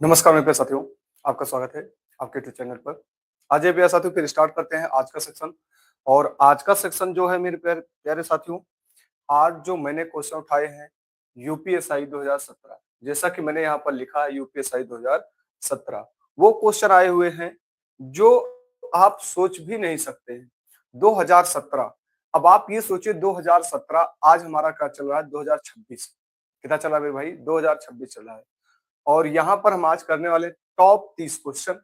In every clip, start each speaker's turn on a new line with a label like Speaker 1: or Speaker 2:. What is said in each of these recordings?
Speaker 1: नमस्कार मेरे प्यारे साथियों, आपका स्वागत है आपके यूट्यूब चैनल पर। आज ये प्यारे साथियों फिर स्टार्ट करते हैं आज का सेक्शन। और आज का सेक्शन जो है मेरे प्यारे प्यारे साथियों, आज जो मैंने क्वेश्चन उठाए हैं यूपीएसआई 2017, जैसा कि मैंने यहाँ पर लिखा है यूपीएसआई 2017, वो क्वेश्चन आए हुए हैं जो आप सोच भी नहीं सकते हैं। 2017, अब आप ये सोचिए 2017, आज हमारा क्या चल रहा है 2026, कितना चल रहा है मेरे भाई 2026 चल रहा है। और यहाँ पर हम आज करने वाले टॉप 30 क्वेश्चन,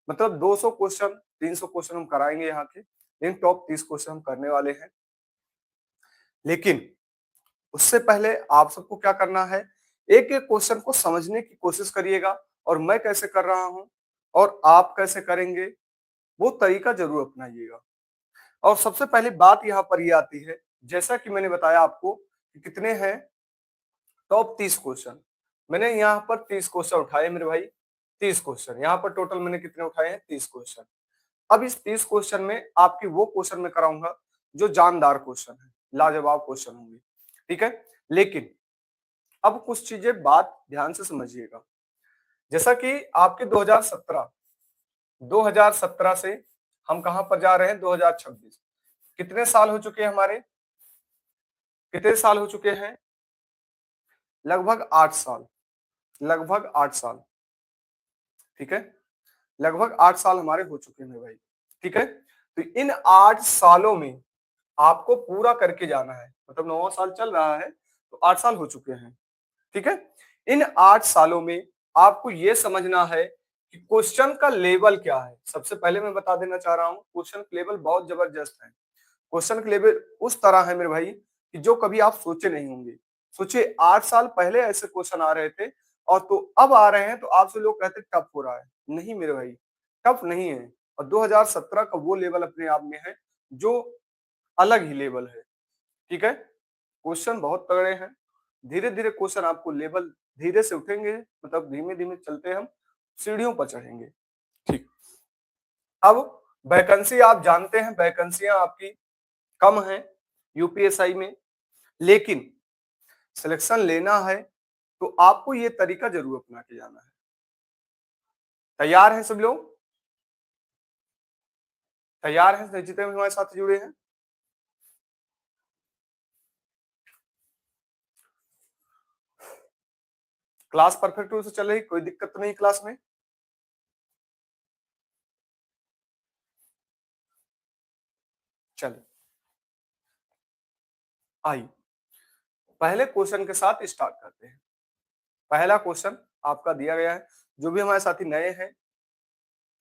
Speaker 1: मतलब 200 क्वेश्चन 300 क्वेश्चन हम कराएंगे यहाँ के, लेकिन टॉप 30 क्वेश्चन हम करने वाले हैं। लेकिन उससे पहले आप सबको क्या करना है, एक एक क्वेश्चन को समझने की कोशिश करिएगा, और मैं कैसे कर रहा हूं और आप कैसे करेंगे वो तरीका जरूर अपनाइएगा। और सबसे पहली बात यहाँ पर ये आती है, जैसा कि मैंने बताया आपको कि कितने हैं टॉप 30 क्वेश्चन, मैंने यहाँ पर 30 क्वेश्चन उठाए मेरे भाई। 30 क्वेश्चन यहाँ पर टोटल मैंने कितने उठाए हैं, 30 क्वेश्चन। अब इस 30 क्वेश्चन में आपकी वो क्वेश्चन में कराऊंगा जो जानदार क्वेश्चन है, लाजवाब क्वेश्चन होंगे, ठीक है। लेकिन अब कुछ चीजें बात ध्यान से समझिएगा। जैसा कि आपके 2017 से हम कहां पर जा रहे हैं 2026, कितने साल हो चुके हैं हमारे, कितने साल हो चुके हैं, लगभग 8 साल, लगभग 8 साल, ठीक है। लगभग 8 साल हमारे हो चुके हैं भाई, ठीक है। तो इन 8 सालों में आपको पूरा करके जाना है, मतलब 9वां साल चल रहा है तो 8 साल हो चुके हैं, ठीक है। इन 8 सालों में आपको यह समझना है कि क्वेश्चन का लेवल क्या है। सबसे पहले मैं बता देना चाह रहा हूं, क्वेश्चन का लेवल बहुत जबरदस्त है। क्वेश्चन का लेवल उस तरह है मेरे भाई कि जो कभी आप सोचे नहीं होंगे। सोचिए 8 साल पहले ऐसे क्वेश्चन आ रहे थे और तो अब आ रहे हैं, तो आपसे लोग कहते टफ हो रहा है। नहीं मेरे भाई, टफ नहीं है। और 2017 का वो लेवल अपने आप में है जो अलग ही लेवल है, ठीक है। क्वेश्चन बहुत तगड़े हैं, धीरे धीरे क्वेश्चन आपको लेवल धीरे से उठेंगे, मतलब धीमे धीमे चलते हम सीढ़ियों पर चढ़ेंगे, ठीक। अब वैकेंसी आप जानते हैं, वैकेंसियां आपकी कम है यूपीएसआई में, लेकिन सिलेक्शन लेना है तो आपको ये तरीका जरूर अपना के जाना है। तैयार हैं सब लोग, तैयार हैं जितने भी हमारे साथ जुड़े हैं। क्लास परफेक्ट रूप से चल रही, कोई दिक्कत तो नहीं क्लास में। चलिए आइए पहले क्वेश्चन के साथ स्टार्ट करते हैं। पहला क्वेश्चन आपका दिया गया है, जो भी हमारे साथी नए हैं,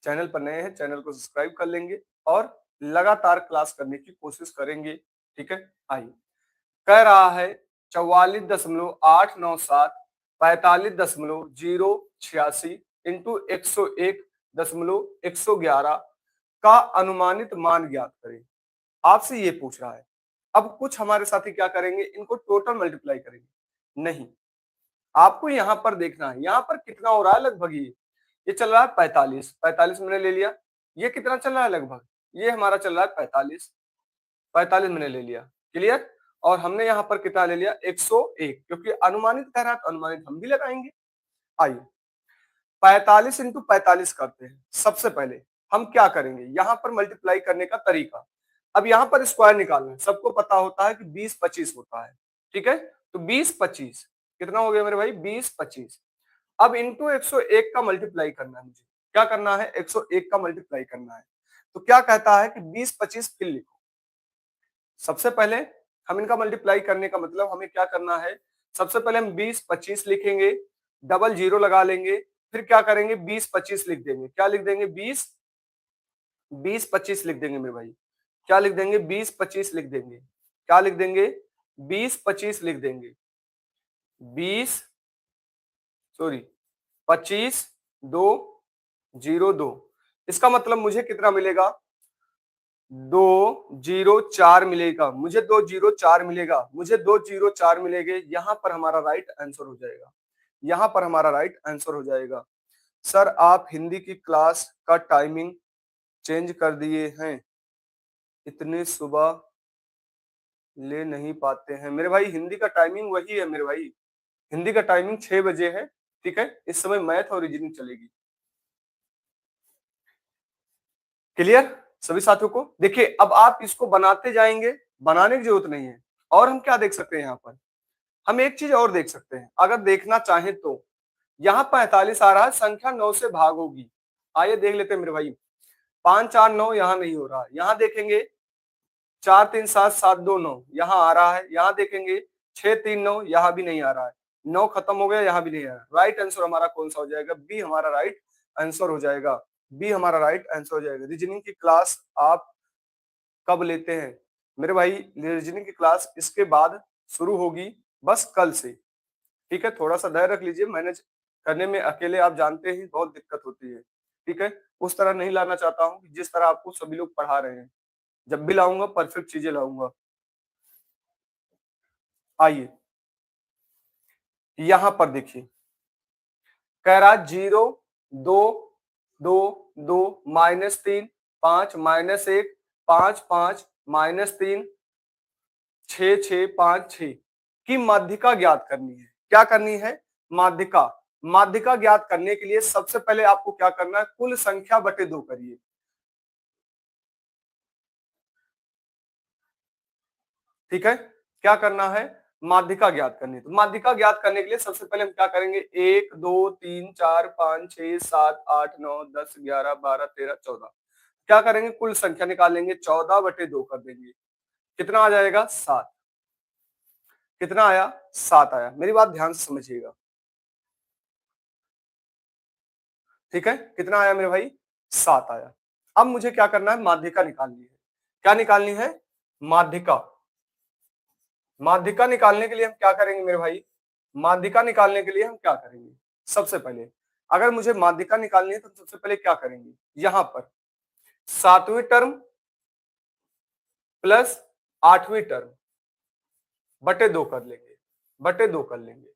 Speaker 1: चैनल पर नए हैं, चैनल को सब्सक्राइब कर लेंगे और लगातार क्लास करने की कोशिश करेंगे, ठीक है। आइए, कह रहा है 44.897 45.086 इंटू 101.111 का अनुमानित मान ज्ञात करें। आपसे ये पूछ रहा है। अब कुछ हमारे साथी क्या करेंगे, इनको टोटल मल्टीप्लाई करेंगे। नहीं, आपको यहां पर देखना है यहां पर कितना हो रहा है। लगभग ये चल रहा है 45, 45 मैंने ले लिया। ये कितना चल रहा है, लगभग ये हमारा चल रहा है 45, 45 मैंने ले लिया, क्लियर। और हमने यहाँ पर कितना ले लिया 101, क्योंकि अनुमानित कह रहा है तो अनुमानित हम भी लगाएंगे। आइए 45 इंटू 45 करते हैं। सबसे पहले हम क्या करेंगे, यहाँ पर मल्टीप्लाई करने का तरीका। अब यहाँ पर स्क्वायर निकालना है, सबको पता होता है कि 20-25 होता है, ठीक है। तो 20-25 कितना हो गया मेरे भाई, 20-25। अब इंटू 101 का मल्टीप्लाई करना है, मुझे क्या करना है 101 का मल्टीप्लाई करना है। तो क्या कहता है कि 20-25 फिर लिखो। सबसे पहले हम इनका मल्टीप्लाई करने का मतलब हमें क्या करना है, सबसे पहले हम 20-25 लिखेंगे, डबल जीरो लगा लेंगे, फिर क्या करेंगे 20-25 लिख देंगे। क्या लिख देंगे, 20-25 लिख देंगे मेरे भाई। क्या लिख देंगे, 20-25 लिख देंगे। क्या लिख देंगे, 20-25 लिख देंगे। 20 सॉरी 25-2-0-2, इसका मतलब मुझे कितना मिलेगा, 2-0-4 मिलेगा। मुझे 2-0-4 मिलेगा, मुझे 2-0-4 मिलेंगे। यहां पर हमारा राइट आंसर हो जाएगा, यहां पर हमारा राइट आंसर हो जाएगा। सर आप हिंदी की क्लास का टाइमिंग चेंज कर दिए हैं, इतने सुबह ले नहीं पाते हैं। मेरे भाई हिंदी का टाइमिंग वही है मेरे भाई, हिंदी का टाइमिंग 6 बजे है। ठीक है, इस समय मैथ और रीजनिंग चलेगी। क्लियर सभी साथियों को? देखिए अब आप इसको बनाते जाएंगे, बनाने की जरूरत नहीं है। और हम क्या देख सकते हैं यहाँ पर, हम एक चीज और देख सकते हैं, अगर देखना चाहें तो यहाँ 45 आ रहा है, संख्या 9 से भाग होगी। आइए देख लेते हैं मेरे भाई। 5 4 9 यहाँ नहीं हो रहा है, यहाँ देखेंगे 4 3 7 7 2 9 यहाँ आ रहा है, यहाँ देखेंगे 6 3 9 यहाँ भी नहीं आ रहा है, 9 खत्म हो गया, यहाँ भी नहीं आ रहा है। राइट आंसर हमारा कौन सा हो जाएगा? बी हमारा राइट आंसर हो जाएगा। बी हमारा राइट आंसर हो जाएगा। रीजनिंग की क्लास आप कब लेते हैं मेरे भाई? रीजनिंग की क्लास इसके बाद शुरू होगी, बस कल से। ठीक है, थोड़ा सा धैर्य रख लीजिए, मैनेज करने में अकेले आप जानते हैं बहुत दिक्कत होती है। ठीक है, उस तरह नहीं लाना चाहता हूँ जिस तरह आपको सभी लोग पढ़ा रहे हैं। जब भी लाऊंगा परफेक्ट चीजें लाऊंगा। आइए यहां पर देखिए, कह रहा 0 2 2 2 -3 5 -1 5 5 -3 6 6 5 6 की माध्यिका ज्ञात करनी है। क्या करनी है? माध्यिका। माध्यिका ज्ञात करने के लिए सबसे पहले आपको क्या करना है? कुल संख्या बटे 2 करिए। ठीक है, क्या करना है? माध्यिका ज्ञात करनी है। तो माध्यिका ज्ञात करने के लिए सबसे पहले हम क्या करेंगे? 1 2 3 4 5 6 7 8 9 10 11 12 13 14। क्या करेंगे? कुल संख्या निकालेंगे, 14 बटे 2 कर देंगे। कितना आ जाएगा? 7। कितना आया? 7 आया। मेरी बात ध्यान से समझिएगा। ठीक है, कितना आया मेरे भाई? 7 आया। अब मुझे क्या करना है? माध्यिका निकालनी है। क्या निकालनी है? माध्यिका। माध्यिका निकालने के लिए हम क्या करेंगे मेरे भाई? माध्यिका निकालने के लिए हम क्या करेंगे? सबसे पहले अगर मुझे माध्यिका निकालनी है तो सबसे पहले क्या करेंगे? यहां पर 7वीं टर्म प्लस 8वीं टर्म बटे 2 कर लेंगे। बटे 2 कर लेंगे।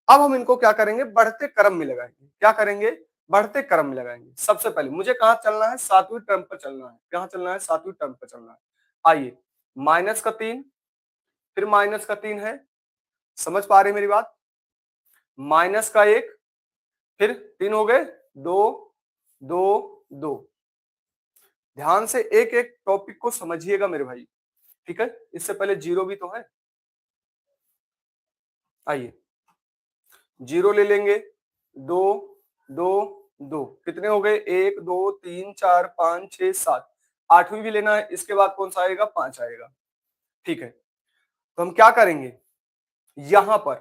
Speaker 1: अब हम इनको क्या करेंगे? बढ़ते क्रम में लगाएंगे। क्या करेंगे? बढ़ते क्रम में लगाएंगे। सबसे पहले मुझे कहां चलना है? 7वीं टर्म पर चलना है। कहां चलना है? 7वीं टर्म पर चलना है। आइए, माइनस का 3, फिर माइनस का 3 है। समझ पा रहे मेरी बात? माइनस का 1, फिर 3 हो गए, 2 2 2। ध्यान से एक एक टॉपिक को समझिएगा मेरे भाई। ठीक है, इससे पहले 0 भी तो है। आइए 0 ले लेंगे, 2 2 2। कितने हो गए? 1 2 3 4 5 6 7। 8वीं भी लेना है, इसके बाद कौन सा आएगा? 5 आएगा। ठीक है, तो हम क्या करेंगे? यहां पर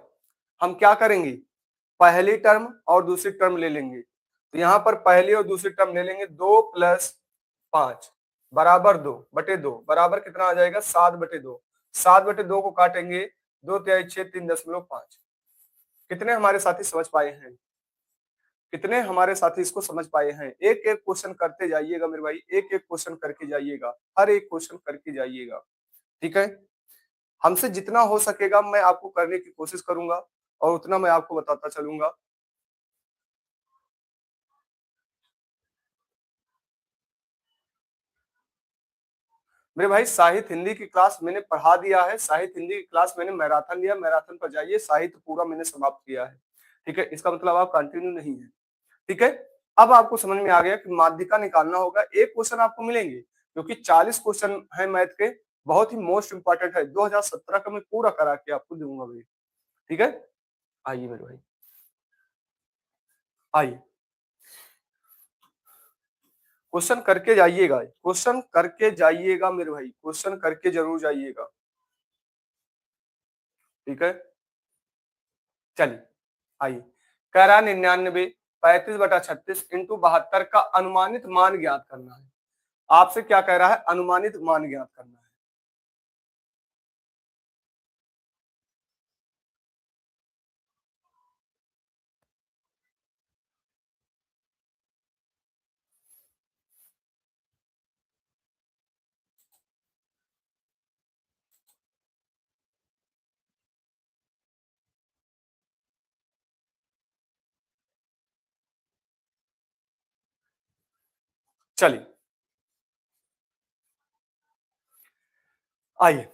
Speaker 1: हम क्या करेंगे? पहली टर्म और दूसरी टर्म ले लेंगे। तो यहां पर पहली और दूसरी टर्म ले लेंगे। 2 प्लस 5 बराबर 2 बटे 2 बराबर कितना आ जाएगा? 7 बटे 2। 7 बटे 2 को काटेंगे, 2 तिहाई 6 3.5। कितने हमारे साथी समझ पाए हैं? कितने हमारे साथी इसको समझ पाए हैं? एक एक क्वेश्चन करते जाइएगा मेरे भाई, एक एक क्वेश्चन करके जाइएगा, हर एक क्वेश्चन करके जाइएगा। ठीक है, हमसे जितना हो सकेगा मैं आपको करने की कोशिश करूंगा और उतना मैं आपको बताता चलूंगा। मेरे भाई साहित्य हिंदी की क्लास मैंने पढ़ा दिया है। साहित्य हिंदी की क्लास मैंने मैराथन लिया, मैराथन पर जाइए, साहित्य पूरा मैंने समाप्त किया है। ठीक है, इसका मतलब आप कंटिन्यू नहीं है। ठीक है, अब आपको समझ में आ गया कि माध्यिका निकालना होगा। एक क्वेश्चन आपको मिलेंगे क्योंकि 40 क्वेश्चन है मैथ के, बहुत ही मोस्ट इंपॉर्टेंट है। 2017 का मैं पूरा करा के आपको दूंगा भाई। ठीक है, आइए मेरे भाई, आइए क्वेश्चन करके जाइएगा, क्वेश्चन करके जाइएगा मेरे भाई, क्वेश्चन करके जरूर जाइएगा। ठीक है, चलिए आइए। कह रहा 99 35/36 इंटू 72 का अनुमानित मान ज्ञात करना है। आपसे क्या कह रहा है? अनुमानित मान ज्ञात करना है। चलिए आइए,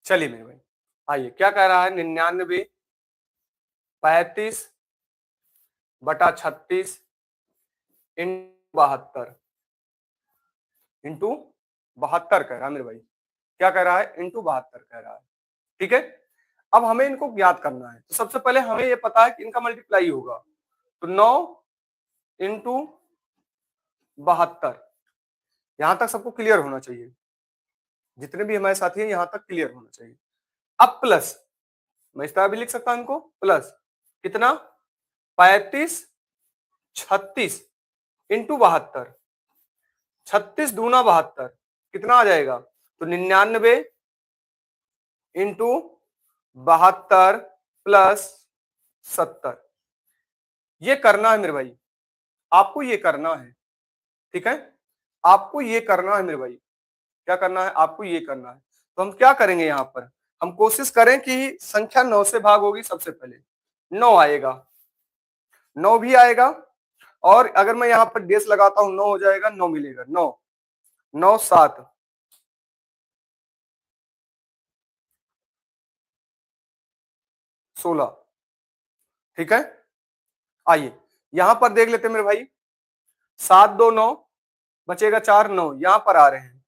Speaker 1: चलिए मेरे भाई, आइए क्या कह रहा है, 99 35/36 इंटू 72 इंटू 72 कह रहा है मेरे भाई। क्या कह रहा है, इंटू 72 कह रहा है। ठीक है, अब हमें इनको ज्ञात करना है, तो सबसे पहले हमें ये पता है कि इनका मल्टीप्लाई होगा, तो 9 इंटू 72। यहां तक सबको क्लियर होना चाहिए, जितने भी हमारे साथी हैं यहां तक क्लियर होना चाहिए। अब प्लस, मैं इस तरह भी लिख सकता हूं इनको, प्लस कितना, 35/36 इंटू 72, 36 दूना 72 कितना आ जाएगा, तो 99 इंटू 72 प्लस 70। ये करना है मेरे भाई, आपको ये करना है। ठीक है, आपको ये करना है मेरे भाई। क्या करना है, आपको ये करना है। तो हम क्या करेंगे, यहां पर हम कोशिश करें कि संख्या 9 से भाग होगी, सबसे पहले 9 आएगा, 9 भी आएगा, और अगर मैं यहां पर डेस लगाता हूं 9 हो जाएगा, 9 मिलेगा, 9 9 7 16। ठीक है, आइए यहां पर देख लेते हैं मेरे भाई, 7 2 9, बचेगा 4, 9 यहां पर आ रहे हैं,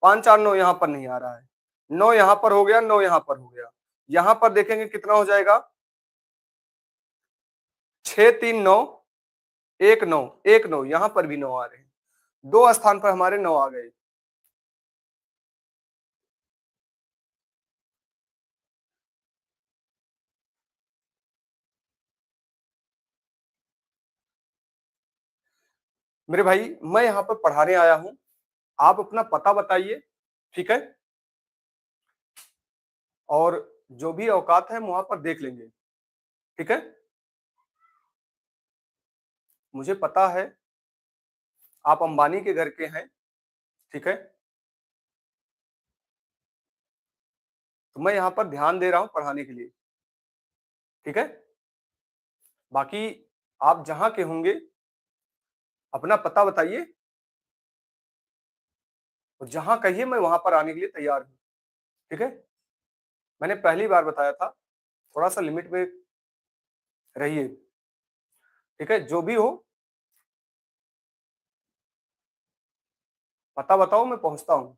Speaker 1: 5 4 9 यहां पर नहीं आ रहा है, 9 यहां पर हो गया, 9 यहां पर हो गया। यहां पर देखेंगे कितना हो जाएगा, 6 3 9 1 9 1 9, यहां पर भी 9 आ रहे हैं, दो स्थान पर हमारे 9 आ गए। मेरे भाई मैं यहाँ पर पढ़ाने आया हूँ, आप अपना पता बताइए। ठीक है, और जो भी औकात है हम वहां पर देख लेंगे। ठीक है, मुझे पता है आप अंबानी के घर के हैं। ठीक है, तो मैं यहाँ पर ध्यान दे रहा हूँ पढ़ाने के लिए। ठीक है, बाकी आप जहां के होंगे अपना पता बताइए, और जहां कहिए मैं वहां पर आने के लिए तैयार हूँ। ठीक है, मैंने पहली बार बताया था, थोड़ा सा लिमिट में रहिए। ठीक है, जो भी हो पता बताओ, मैं पहुंचता हूँ।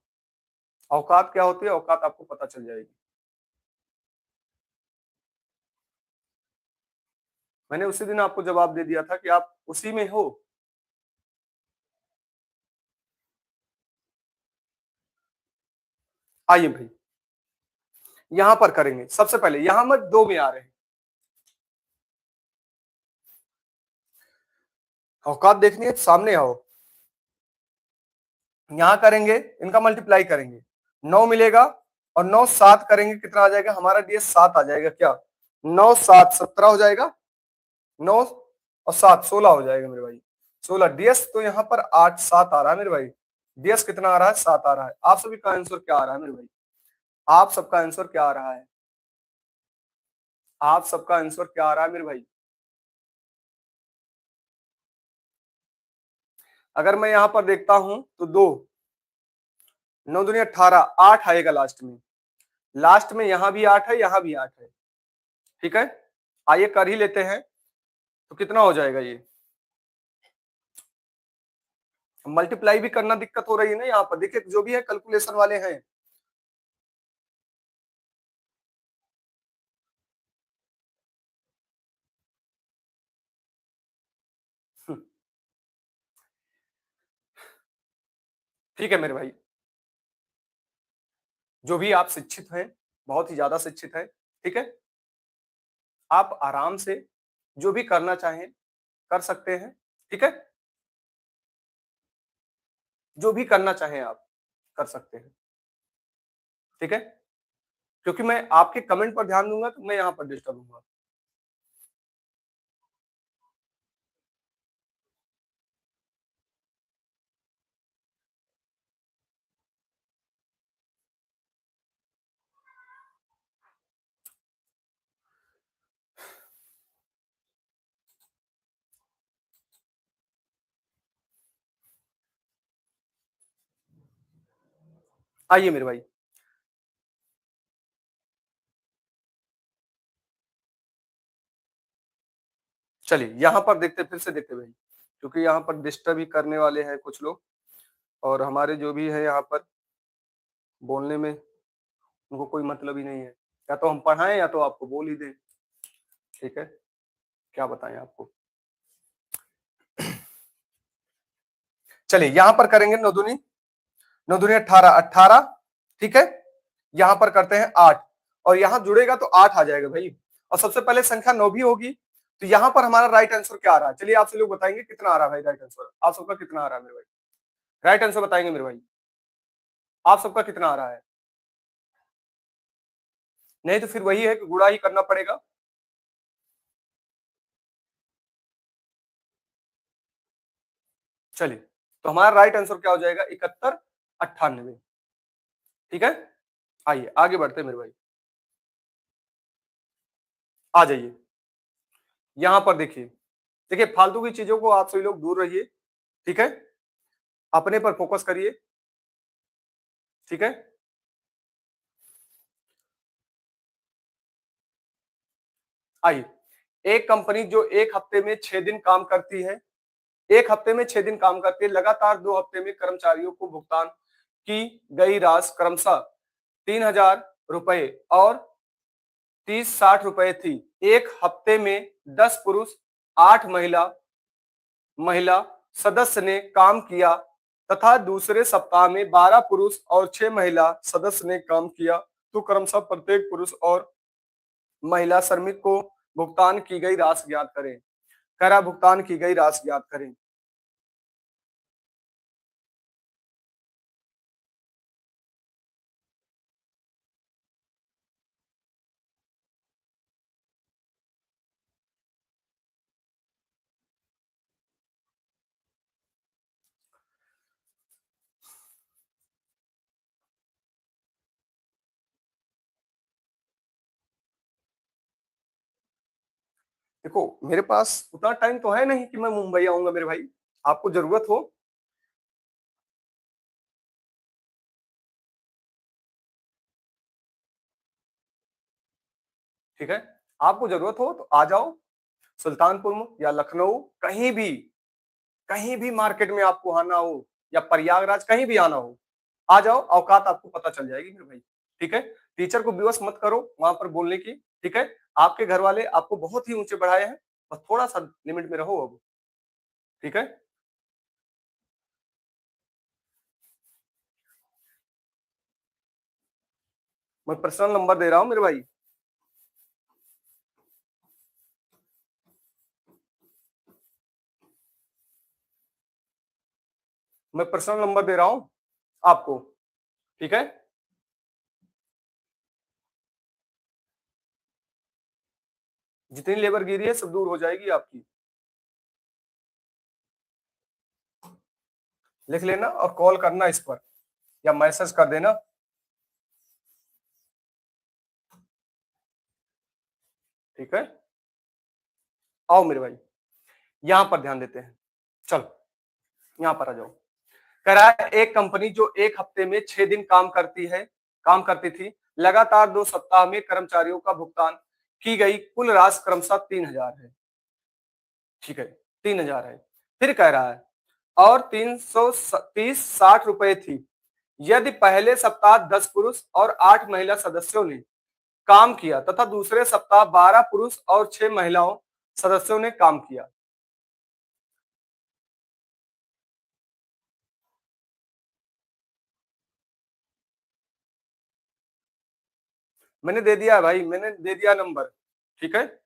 Speaker 1: औकात क्या होती है, औकात आपको पता चल जाएगी। मैंने उसी दिन आपको जवाब दे दिया था कि आप उसी में हो। आइए भाई, यहां पर करेंगे, सबसे पहले यहां मत 2 में आ रहे हैं, औकात देखनी है तो सामने आओ। यहां करेंगे, इनका मल्टीप्लाई करेंगे, 9 मिलेगा, और 9 7 करेंगे, कितना आ जाएगा हमारा डीएस, 7 आ जाएगा क्या, 9 7 17 हो जाएगा, 9 और 7 16 हो जाएगा मेरे भाई, 16 डीएस। तो यहाँ पर 8 7 आ रहा है मेरे भाई, डीएस कितना आ रहा है, 7 आ रहा है। आप सभी का आंसर क्या आ रहा है मेरे भाई, आप सबका आंसर क्या आ रहा है, आप सबका आंसर क्या आ रहा है मेरे भाई। अगर मैं यहाँ पर देखता हूं तो 2 9 दूनी 18, 8 आएगा लास्ट में, लास्ट में यहां भी 8 है, यहां भी 8 है। ठीक है, आइए कर ही लेते हैं, तो कितना हो जाएगा ये, मल्टीप्लाई भी करना दिक्कत हो रही है ना, यहाँ पर देखिए जो भी है कैलकुलेशन वाले हैं। ठीक है मेरे भाई, जो भी आप शिक्षित हैं, बहुत ही ज्यादा शिक्षित हैं। ठीक है, आप आराम से जो भी करना चाहें कर सकते हैं। ठीक है, जो भी करना चाहें आप कर सकते हैं। ठीक है, क्योंकि मैं आपके कमेंट पर ध्यान दूंगा तो मैं यहाँ पर डिस्टर्ब हूंगा। आइए मेरे भाई, चलिए यहाँ पर देखते, फिर से देखते भाई, क्योंकि यहाँ पर डिस्टर्ब ही करने वाले हैं कुछ लोग, और हमारे जो भी है यहाँ पर बोलने में उनको कोई मतलब ही नहीं है। या तो हम पढ़ाएं या तो आपको बोल ही दें। ठीक है, क्या बताएं आपको। चलिए यहाँ पर करेंगे 9 दूनी 18, 18। ठीक है, यहां पर करते हैं 8, और यहां जुड़ेगा तो 8 आ जाएगा भाई, और सबसे पहले संख्या 9 भी होगी। तो यहां पर हमारा राइट आंसर क्या आ रहा है, चलिए आपसे लोग बताएंगे कितना आ रहा है भाई राइट आंसर। आप सबका कितना आ रहा है मेरे भाई, राइट आंसर बताएंगे मेरे भाई, आप सबका कितना आ रहा है। नहीं तो फिर वही है कि गुणा ही करना पड़ेगा। चलिए, तो हमारा राइट आंसर क्या हो जाएगा, 71, 98। ठीक है, आइए आगे बढ़ते हैं मेरे भाई, आ जाइए यहां पर देखिए। देखिए फालतू की चीजों को आप सभी लोग दूर रहिए। ठीक है, अपने पर फोकस करिए। ठीक है, आइए, एक कंपनी जो एक हफ्ते में 6 दिन काम करती है, एक हफ्ते में 6 दिन काम करती है, लगातार 2 हफ्ते में कर्मचारियों को भुगतान की गई राशि क्रमशः 3,000 रुपए और 30-60 रुपए थी। एक हफ्ते में 10 पुरुष 8 महिला महिला सदस्य ने काम किया तथा दूसरे सप्ताह में 12 पुरुष और 6 महिला सदस्य ने काम किया, तो क्रमशः प्रत्येक पुरुष और महिला श्रमिक को भुगतान की गई राशि ज्ञात करें। करा भुगतान की गई राशि ज्ञात करें। देखो मेरे पास उतना टाइम तो है नहीं कि मैं मुंबई आऊंगा मेरे भाई, आपको जरूरत हो। ठीक है, आपको जरूरत हो तो आ जाओ, सुल्तानपुर में या लखनऊ, कहीं भी मार्केट में आपको आना हो, या प्रयागराज, कहीं भी आना हो, आ जाओ, औकात आपको पता चल जाएगी मेरे भाई। ठीक है, टीचर को विवश मत करो वहां पर बोलने की। ठीक है, आपके घर वाले आपको बहुत ही ऊंचे बढ़ाए हैं, बस थोड़ा सा लिमिट में रहो अब। ठीक है, मैं पर्सनल नंबर दे रहा हूं मेरे भाई, मैं पर्सनल नंबर दे रहा हूं आपको। ठीक है, जितनी लेबर गिरी है सब दूर हो जाएगी आपकी, लिख लेना और कॉल करना इस पर, या मैसेज कर देना। ठीक है, आओ मेरे भाई, यहां पर ध्यान देते हैं। चलो यहां पर आ जाओ। कह रहा है एक कंपनी जो एक हफ्ते में 6 दिन काम करती थी, लगातार 2 सप्ताह में कर्मचारियों का भुगतान की गई कुल राशि क्रमशः 3,000 है। ठीक है, 3,000 है। फिर कह रहा है और 330-60 रुपए थी यदि पहले सप्ताह 10 पुरुष और 8 महिला सदस्यों ने काम किया तथा दूसरे सप्ताह 12 पुरुष और 6 महिलाओं सदस्यों ने काम किया। मैंने दे दिया है भाई, मैंने दे दिया नंबर। ठीक है,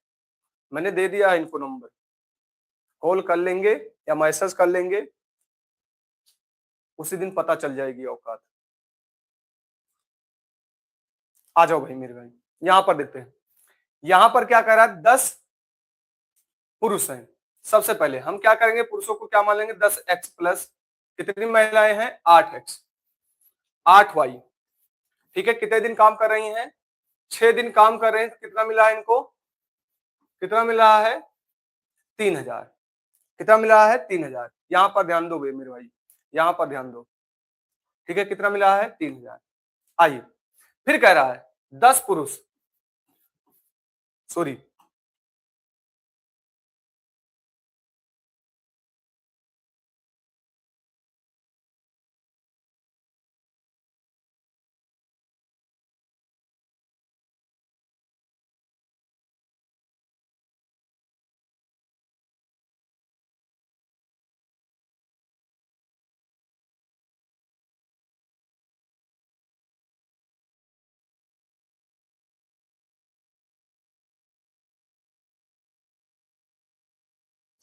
Speaker 1: मैंने दे दिया है इनको नंबर, कॉल कर लेंगे या मैसेज कर लेंगे, उसी दिन पता चल जाएगी औकात। आ जाओ भाई मेरे भाई, यहां पर देखते हैं। यहां पर क्या कह रहा है, 10 पुरुष हैं। सबसे पहले हम क्या करेंगे, पुरुषों को क्या मान लेंगे, 10x प्लस कितनी महिलाएं हैं, 8x, 8y। ठीक है, कितने दिन काम कर रही हैं, 6 दिन काम कर रहे हैं, कितना मिला है इनको, कितना मिला है, 3,000। कितना मिला है, 3,000। यहां पर ध्यान दो मेरे भाई, यहां पर ध्यान दो। ठीक है, कितना मिला है, 3,000। आइए, फिर कह रहा है 10 पुरुष, सॉरी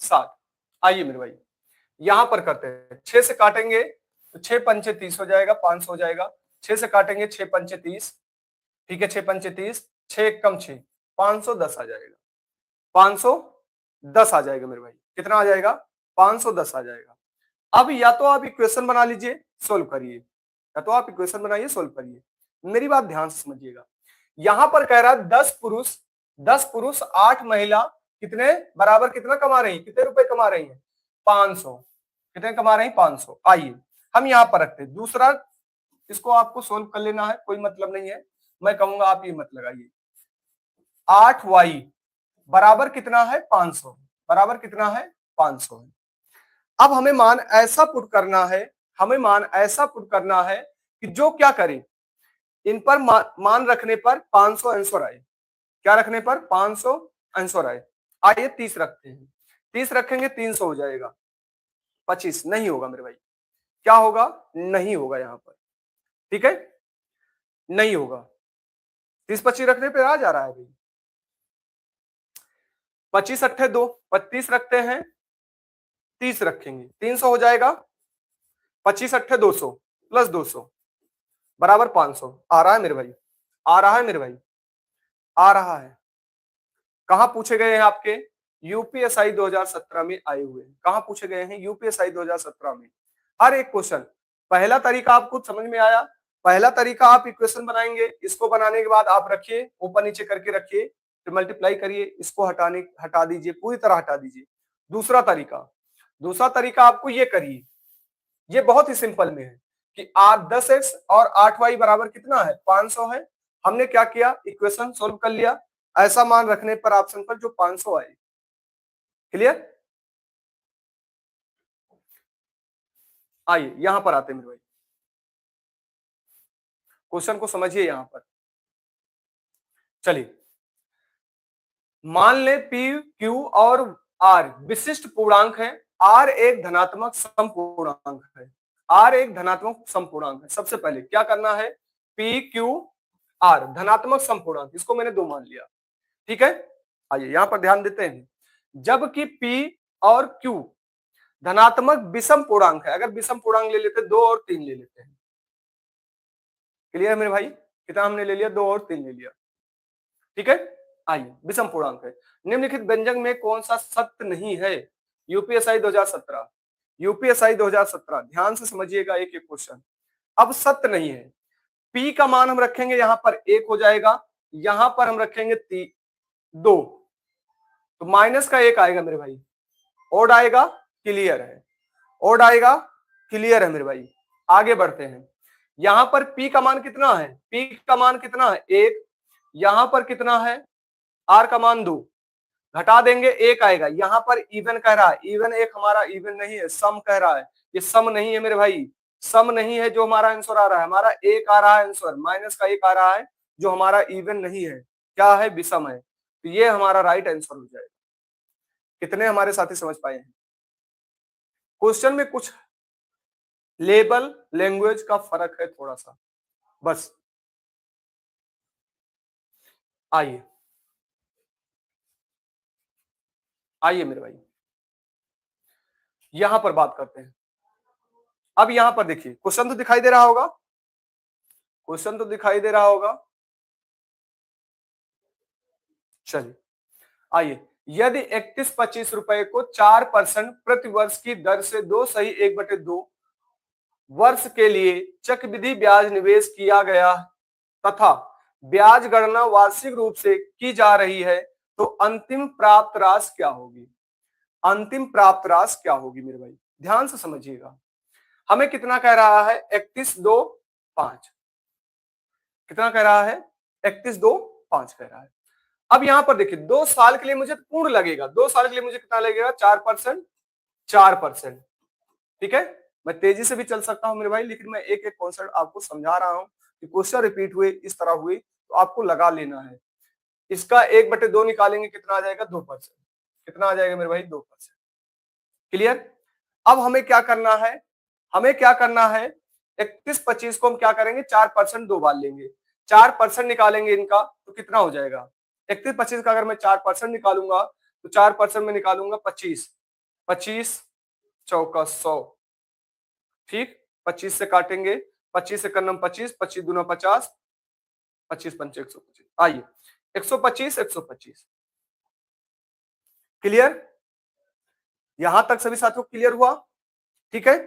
Speaker 1: 60। आइए मेरे भाई यहां पर करते हैं, 6 से काटेंगे तो 6 पंचे 30 हो जाएगा, 500 हो जाएगा। 6 से काटेंगे 6 पंचे 30, ठीक है, 6 पंचे 30, 6 एक कम 6, 510 आ जाएगा। 510 आ जाएगा मेरे भाई, कितना आ जाएगा? 510 आ जाएगा। अब या तो आप इक्वेशन बना लीजिए, सोल्व करिए, या तो आप इक्वेशन बनाइए, सोल्व करिए। मेरी बात ध्यान से समझिएगा, यहां पर कह रहा है 10 पुरुष 8 महिला कितने बराबर कितना कमा रही है, कितने रुपए कमा रही है? 500। कितने कमा रही है? 500। आइए हम यहां पर रखते हैं दूसरा, इसको आपको सोल्व कर लेना है, कोई मतलब नहीं है, मैं कहूंगा आप ये मत लगाइए। 8y बराबर कितना है? 500। बराबर कितना है? 500 है। अब हमें मान ऐसा पुट करना है, हमें मान ऐसा पुट करना है कि जो क्या करे, इन पर मान रखने पर 500 आंसर आए। क्या रखने पर? 500 आंसर आए। आइए 30 रखते हैं, 30 रखेंगे 300 हो जाएगा। 25 नहीं होगा मेरे भाई, क्या होगा? नहीं होगा यहां पर, ठीक है, नहीं होगा। 30-25 रखने पे आ जा रहा है भाई। 25 अट्ठे 2, 25 रखते हैं, 30 रखेंगे 300 हो जाएगा। 25 अट्ठे 200 प्लस 200 बराबर 500। आ रहा है मेरे भाई, आ रहा है मेरे भाई, आ रहा है। कहां पूछे गए हैं? आपके यूपीएसआई 2017 में आए हुए। कहां पूछे गए हैं? यूपीएसआई 2017 में। हर एक क्वेश्चन, पहला तरीका आपको समझ में आया? पहला तरीका आप इक्वेशन बनाएंगे, इसको बनाने के बाद आप रखिए, ऊपर नीचे करके रखिए, फिर मल्टीप्लाई करिए, इसको हटा दीजिए, पूरी तरह हटा दीजिए। दूसरा तरीका आपको ये करिए, ये बहुत ही सिंपल में है कि 10x और 8y बराबर कितना है? 500 है। हमने क्या किया? इक्वेशन सोल्व कर लिया, ऐसा मान रखने पर ऑप्शन पर जो 500 आए। क्लियर? आइए यहां पर आते हैं मेरे भाई, क्वेश्चन को समझिए यहां पर। चलिए मान ले पी क्यू और आर विशिष्ट पूर्णांक है, आर एक धनात्मक समपूर्णांक है, आर एक धनात्मक समपूर्णांक है। सबसे पहले क्या करना है? पी क्यू आर धनात्मक समपूर्णांक, इसको मैंने 2 मान लिया, ठीक है। आइए यहां पर ध्यान देते हैं, जबकि पी और क्यू धनात्मक विषम पूर्णांक है, अगर विषम पूर्णांक ले लेते 2 और 3 ले लेते हैं। क्लियर है मेरे भाई? कितना हमने ले लिया? 2 और 3 ले लिया, ठीक है। आइए विषम पूर्णांक है, निम्नलिखित व्यंजक में कौन सा सत्य नहीं है? यूपीएसआई 2017, यूपीएसआई 2017, ध्यान से समझिएगा एक एक क्वेश्चन। अब सत्य नहीं है, पी का मान हम रखेंगे यहां पर 1 हो जाएगा, यहां पर हम रखेंगे 2, तो माइनस का 1 आएगा मेरे भाई, ओड आएगा, क्लियर है, ओड आएगा, क्लियर है मेरे भाई। आगे बढ़ते हैं, यहां पर पी का मान कितना है? पी का मान कितना है? 1, यहां पर कितना है? आर का मान 2, घटा देंगे 1 आएगा, यहां पर इवन कह रहा है, इवन एक हमारा इवन नहीं है, सम कह रहा है, ये सम नहीं है मेरे भाई, सम नहीं है जो हमारा आंसर आ रहा है, हमारा 1 आ रहा है आंसर, माइनस का 1 आ रहा है जो हमारा इवन नहीं है, क्या है? विषम है, तो ये हमारा राइट आंसर हो जाएगा। कितने हमारे साथी समझ पाए हैं? क्वेश्चन में कुछ लेबल लैंग्वेज का फर्क है थोड़ा सा, बस। आइए आइए मेरे भाई यहां पर बात करते हैं। अब यहां पर देखिए, क्वेश्चन तो दिखाई दे रहा होगा, क्वेश्चन तो दिखाई दे रहा होगा। चलिए आइए, यदि 31-25 रुपए को 4% प्रति वर्ष की दर से 2/1/2 वर्ष के लिए चक्रवृद्धि ब्याज निवेश किया गया तथा ब्याज गणना वार्षिक रूप से की जा रही है, तो अंतिम प्राप्त राशि क्या होगी? अंतिम प्राप्त राशि क्या होगी मेरे भाई? ध्यान से समझिएगा, हमें कितना कह रहा है? 31,2,5, कितना कह रहा है? 31,2,5 कह रहा है। अब यहां पर देखिए, 2 साल के लिए मुझे पूर्ण लगेगा, 2 साल के लिए मुझे कितना लगेगा? 4%, 4%, ठीक है। मैं तेजी से भी चल सकता हूं मेरे भाई, लेकिन मैं एक एक कॉन्सेप्ट आपको समझा रहा हूं कि क्वेश्चन रिपीट हुए, इस तरह हुए तो आपको लगा लेना है। इसका 1/2 निकालेंगे, कितना आ जाएगा? 2%। कितना आ जाएगा मेरे भाई? 2%। क्लियर? अब हमें क्या करना है? हमें क्या करना है? 31-25 को हम क्या करेंगे? 4% 2 बार लेंगे, 4% निकालेंगे इनका, तो कितना हो जाएगा? 31-25 का अगर मैं 4% निकालूंगा तो 4% में निकालूंगा 25, 25 चौका 100, ठीक। 25 से काटेंगे, 25 से करना 25, 25 दूना 50, 25 पंचे 125। आइए 125 125, क्लियर? यहां तक सभी साथियों क्लियर हुआ? ठीक है।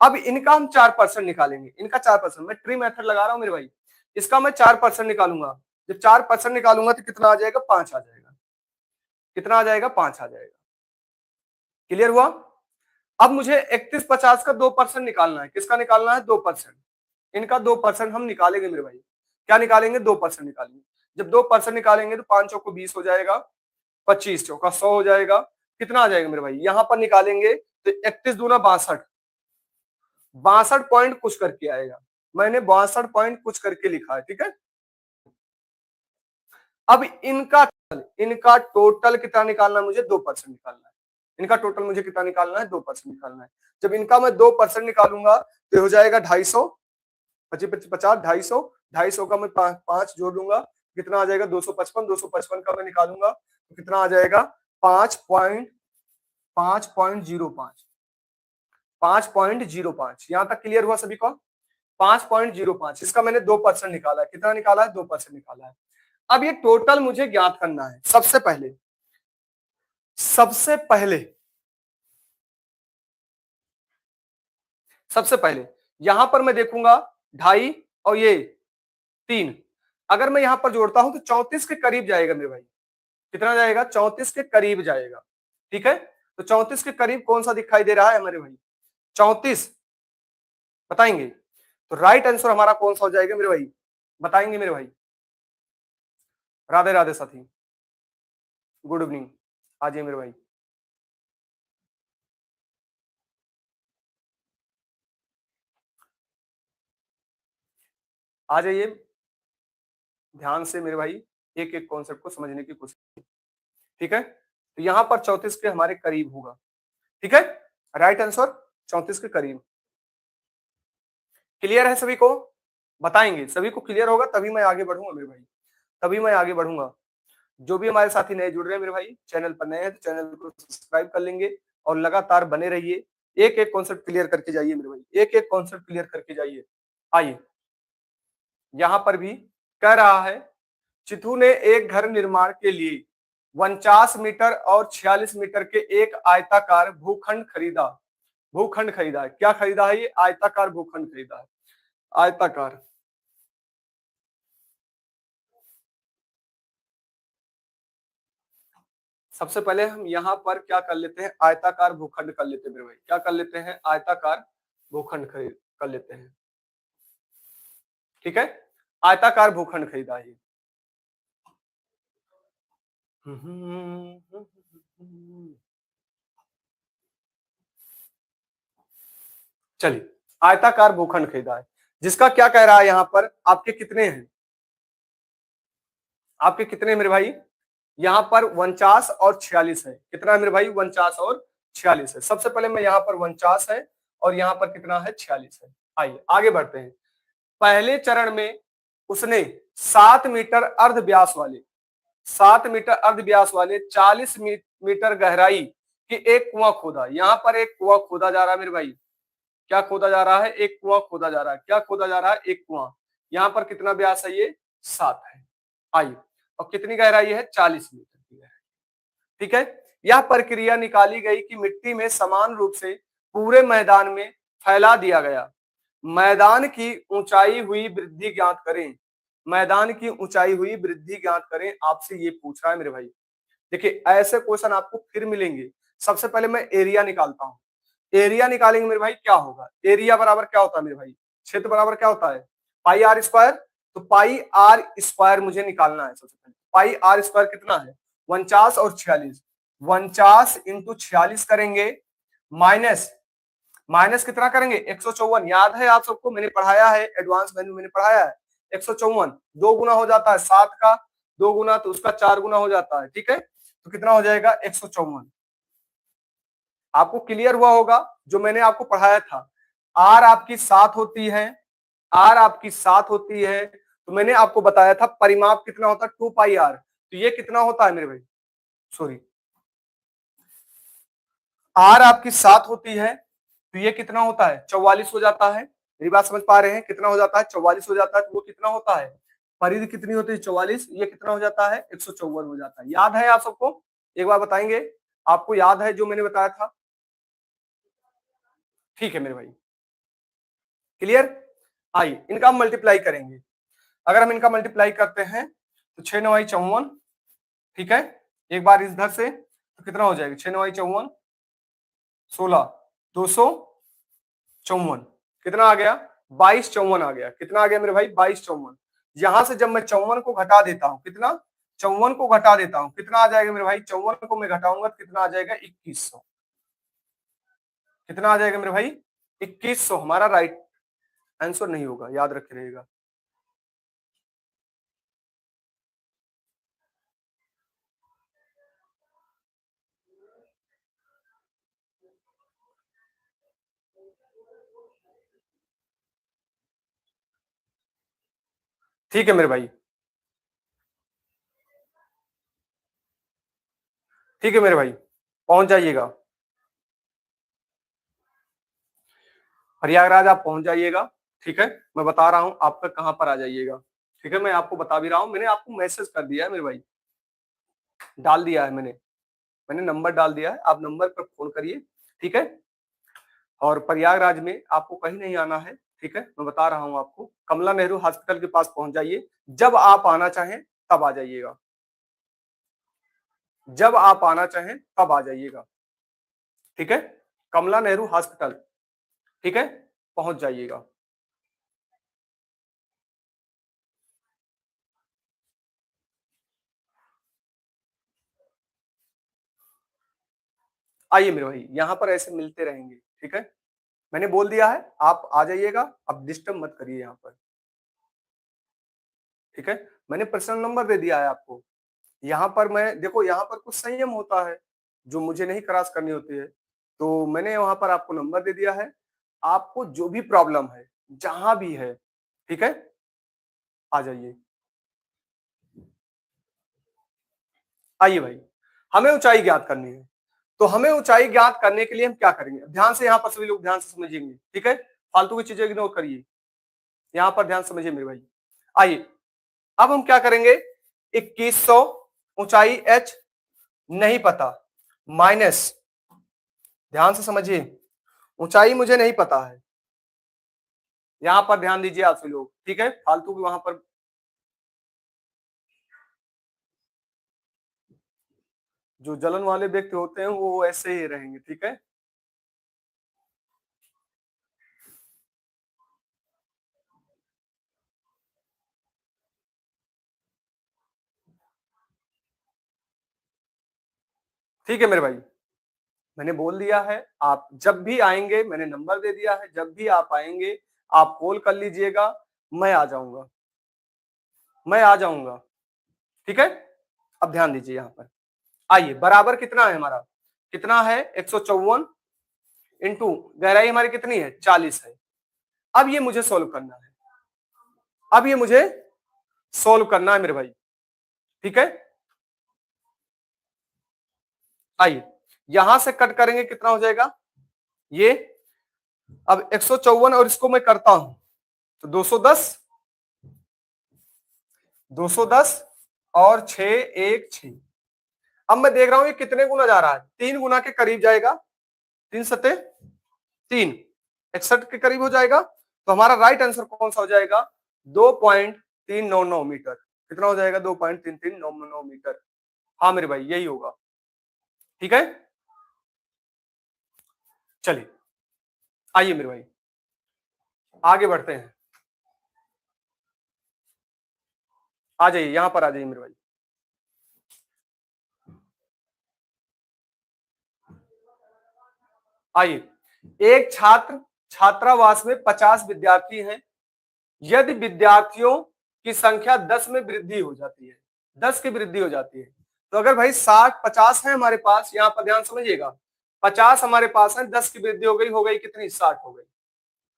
Speaker 1: अब इनका हम 4% निकालेंगे, इनका 4%। मैं ट्री मेथड लगा रहा हूं मेरे भाई, इसका मैं 4% निकालूंगा। जब 4% निकालूंगा तो कितना आ जाएगा? 5 आ जाएगा। कितना आ जाएगा? 5 आ जाएगा। क्लियर हुआ? अब मुझे 3150 का 2% निकालना है। किसका निकालना है? 2%। इनका 2% हम निकालेंगे मेरे भाई। क्या निकालेंगे? 2% निकालेंगे। जब 2% निकालेंगे तो 5 चौको 20 हो जाएगा, 25 चौका 100 हो जाएगा। कितना आ जाएगा मेरे भाई? यहां पर निकालेंगे तो 31 दूना 62, 62 पॉइंट कुछ करके आएगा। मैंने 62 पॉइंट कुछ करके लिखा है, ठीक है। अब इनका टोटल कितना निकालना है? मुझे 2% निकालना है। इनका टोटल मुझे कितना निकालना है? 2% निकालना है। जब इनका मैं 2% निकालूंगा तो हो जाएगा 250, 25 50, 250, 250 का मैं 5 जोड़ लूंगा, कितना आ जाएगा? 255, 255 का मैं निकालूंगा तो कितना आ जाएगा? 5.05, 5.05। यहां तक क्लियर हुआ सभी को? 5.05। इसका मैंने 2% निकाला है। कितना निकाला है? 2% निकाला है। अब ये टोटल मुझे ज्ञात करना है। सबसे पहले यहां पर मैं देखूंगा 2.5 और ये 3, अगर मैं यहां पर जोड़ता हूं तो 34 के करीब जाएगा मेरे भाई। कितना जाएगा? 34 के करीब जाएगा, ठीक है। तो 34 के करीब कौन सा दिखाई दे रहा है मेरे भाई? 34 बताएंगे तो राइट आंसर हमारा कौन सा हो जाएगा मेरे भाई? बताएंगे मेरे भाई? राधे राधे साथी, गुड इवनिंग। आ जाइए मेरे भाई। आ जाइए ध्यान से मेरे भाई, एक एक कॉन्सेप्ट को समझने की कोशिश, ठीक है। तो यहां पर 34 के हमारे करीब होगा, ठीक है। राइट आंसर 34 के करीब। क्लियर है सभी को? बताएंगे, सभी को क्लियर होगा तभी मैं आगे बढ़ूंगा मेरे भाई, तभी मैं आगे बढ़ूंगा। जो भी हमारे साथी नए जुड़ रहे हैं मेरे भाई, चैनल पर नए हैं तो चैनल को सब्सक्राइब कर लेंगे और लगातार बने रहिए। एक एक कॉन्सेप्ट क्लियर करके जाइए मेरे भाई, एक एक कॉन्सेप्ट क्लियर करके जाइए। आइए यहां पर भी कह रहा है, चिथू ने एक घर निर्माण के लिए 49 मीटर और 46 मीटर के एक आयताकार भूखंड खरीदा। भूखंड खरीदा है, क्या खरीदा है? ये आयताकार भूखंड खरीदा है, आयताकार। सबसे पहले हम यहाँ पर क्या कर लेते हैं? आयताकार भूखंड कर लेते हैं मेरे भाई। क्या कर लेते हैं? आयताकार भूखंड खरीद कर लेते हैं, ठीक है। आयताकार भूखंड खरीदा है। चलिए आयताकार भूखंड खरीदा है, जिसका क्या कह रहा है यहाँ पर? आपके कितने हैं? आपके कितने मेरे भाई? यहाँ पर 49 और 46 है। कितना है मेरे भाई? 49 और 46 है। सबसे पहले मैं यहाँ पर 49 है और यहाँ पर कितना है? 46 है। आइए आगे बढ़ते हैं। पहले चरण में उसने 7 मीटर अर्ध व्यास वाले 7 मीटर अर्ध व्यास वाले 40 मीटर गहराई की एक कुआं खोदा। यहाँ पर एक कुआं खोदा जा रहा है मेरे भाई। क्या खोदा जा रहा है? एक कुआं खोदा जा रहा है। क्या खोदा जा रहा है? एक कुआं। यहाँ पर कितना व्यास है? ये 7 है। आइए, और कितनी गहराई है? 40 मीटर की गहराई, ठीक है। यह प्रक्रिया निकाली गई कि मिट्टी में समान रूप से पूरे मैदान में फैला दिया गया। मैदान की ऊंचाई हुई वृद्धि ज्ञात करें। मैदान की ऊंचाई हुई वृद्धि ज्ञात करें, आपसे ये पूछ रहा है मेरे भाई। देखिए ऐसे क्वेश्चन आपको फिर मिलेंगे। सबसे पहले मैं एरिया निकालता हूं। एरिया निकालेंगे मेरे भाई, क्या होगा? एरिया बराबर क्या होता है मेरे भाई? क्षेत्र बराबर क्या होता है? पाई आर स्क्वायर। तो पाई आर स्क्वायर मुझे निकालना है। सबसे पहले पाई आर स्क्वायर कितना है? 49 और 46। 49 इंटू 46 करेंगे, माइनस माइनस कितना करेंगे? 154। याद है आप सबको? मैंने पढ़ाया है, एडवांस वैल्यू मैंने पढ़ाया है। 154 दो गुना हो जाता है 7 का, दो गुना तो उसका 4 गुना हो जाता है, ठीक है। तो कितना हो जाएगा? 154। आपको क्लियर हुआ होगा जो मैंने आपको पढ़ाया था। आर आपकी 7 होती है, आर आपकी 7 होती है, तो मैंने आपको बताया था परिमाप कितना होता है? 2 पाई आर। तो ये कितना होता है मेरे भाई? सॉरी, आर आपकी 7 होती है तो ये कितना होता है 44 हो जाता है। मेरी बात समझ पा रहे हैं? कितना हो जाता है 44 हो जाता है, तो वो कितना होता है परिधि कितनी होती है 44, ये कितना हो जाता है 154 हो जाता है। याद है आप सबको? एक बार बताएंगे, आपको याद है जो मैंने बताया था? ठीक है मेरे भाई, क्लियर। आइए इनका हम मल्टीप्लाई करेंगे। अगर हम इनका मल्टीप्लाई करते हैं तो 6 9 54, ठीक है। एक बार इधर से तो कितना हो जाएगा 6 9 54 16 254, कितना आ गया 2254 आ गया। कितना आ गया मेरे भाई 2254। यहां से जब मैं 54 को घटा देता हूं, कितना 54 को घटा देता हूं, कितना आ जाएगा मेरे भाई 54 को मैं घटाऊंगा तो कितना आ जाएगा 2100। कितना आ जाएगा मेरे भाई 2100 हमारा राइट आंसर नहीं होगा, याद रखे रहेगा। ठीक है मेरे भाई, ठीक है मेरे भाई, पहुंच जाइएगा प्रयागराज, आप पहुंच जाइएगा। ठीक है, मैं बता रहा हूं आपका कहां पर आ जाइएगा। ठीक है, मैं आपको बता भी रहा हूं, मैंने आपको मैसेज कर दिया है मेरे भाई, डाल दिया है मैंने मैंने नंबर डाल दिया है, आप नंबर पर फोन करिए। ठीक है, और प्रयागराज में आपको कहीं नहीं आना है। ठीक है, मैं बता रहा हूं आपको, कमला नेहरू हॉस्पिटल के पास पहुंच जाइए। जब आप आना चाहें तब आ जाइएगा, जब आप आना चाहें तब आ जाइएगा। ठीक है, कमला नेहरू हॉस्पिटल, ठीक है, पहुंच जाइएगा। आइए मेरे भाई, यहाँ पर ऐसे मिलते रहेंगे। ठीक है, मैंने बोल दिया है आप आ जाइएगा, अब डिस्टर्ब मत करिए यहाँ पर। ठीक है, मैंने पर्सनल नंबर दे दिया है आपको। यहाँ पर मैं देखो, यहाँ पर कुछ संयम होता है जो मुझे नहीं क्रॉस करनी होती है, तो मैंने वहां पर आपको नंबर दे दिया है। आपको जो भी प्रॉब्लम है जहां भी है, ठीक है, आ जाइए। आइए भाई, हमें ऊंचाई ज्ञात करनी है, तो हमें ऊंचाई ज्ञात करने के लिए हम क्या करेंगे, ध्यान से यहाँ पर सभी लोग ध्यान से समझेंगे। ठीक है, फालतू की चीजें इग्नोर करिए, यहाँ पर ध्यान समझिए मेरे भाई। आइए, अब हम क्या करेंगे, 2100 ऊंचाई h नहीं पता, माइनस, ध्यान से समझिए, ऊंचाई मुझे नहीं पता है, यहां पर ध्यान दीजिए आप सभी लोग। ठीक है, फालतू की वहां पर जो जलन वाले व्यक्ति होते हैं वो ऐसे ही रहेंगे। ठीक है, ठीक है मेरे भाई, मैंने बोल दिया है, आप जब भी आएंगे, मैंने नंबर दे दिया है, जब भी आप आएंगे आप कॉल कर लीजिएगा, मैं आ जाऊंगा, मैं आ जाऊंगा। ठीक है, अब ध्यान दीजिए यहाँ पर। आइए, बराबर कितना है हमारा, कितना है 154 इंटू गहराई हमारी कितनी है 40 है। अब ये मुझे सोल्व करना है, अब ये मुझे सोल्व करना है मेरे भाई। ठीक है, आइए यहां से कट करेंगे, कितना हो जाएगा ये, अब 154 और इसको मैं करता हूं तो 210, 210 और 6 1 6। अब मैं देख रहा हूं ये कितने गुना जा रहा है, 3 गुना के करीब जाएगा, 3 सत्ते 3, 61 के करीब हो जाएगा। तो हमारा राइट आंसर कौन सा हो जाएगा, 2.399 मीटर। कितना हो जाएगा 2.3399 मीटर। हाँ मेरे भाई, यही होगा। ठीक है, चलिए आइए मेरे भाई, आगे बढ़ते हैं। आ जाइए, यहां पर आ जाइए मेरे भाई। आइए, एक छात्र छात्रावास में 50 विद्यार्थी हैं। यदि विद्यार्थियों की संख्या 10 में वृद्धि हो जाती है, 10 की वृद्धि हो जाती है, तो अगर भाई 60 50 है हमारे पास, यहां पर ध्यान समझिएगा, 50 हमारे पास है, 10 की वृद्धि हो गई कितनी 60 हो गई,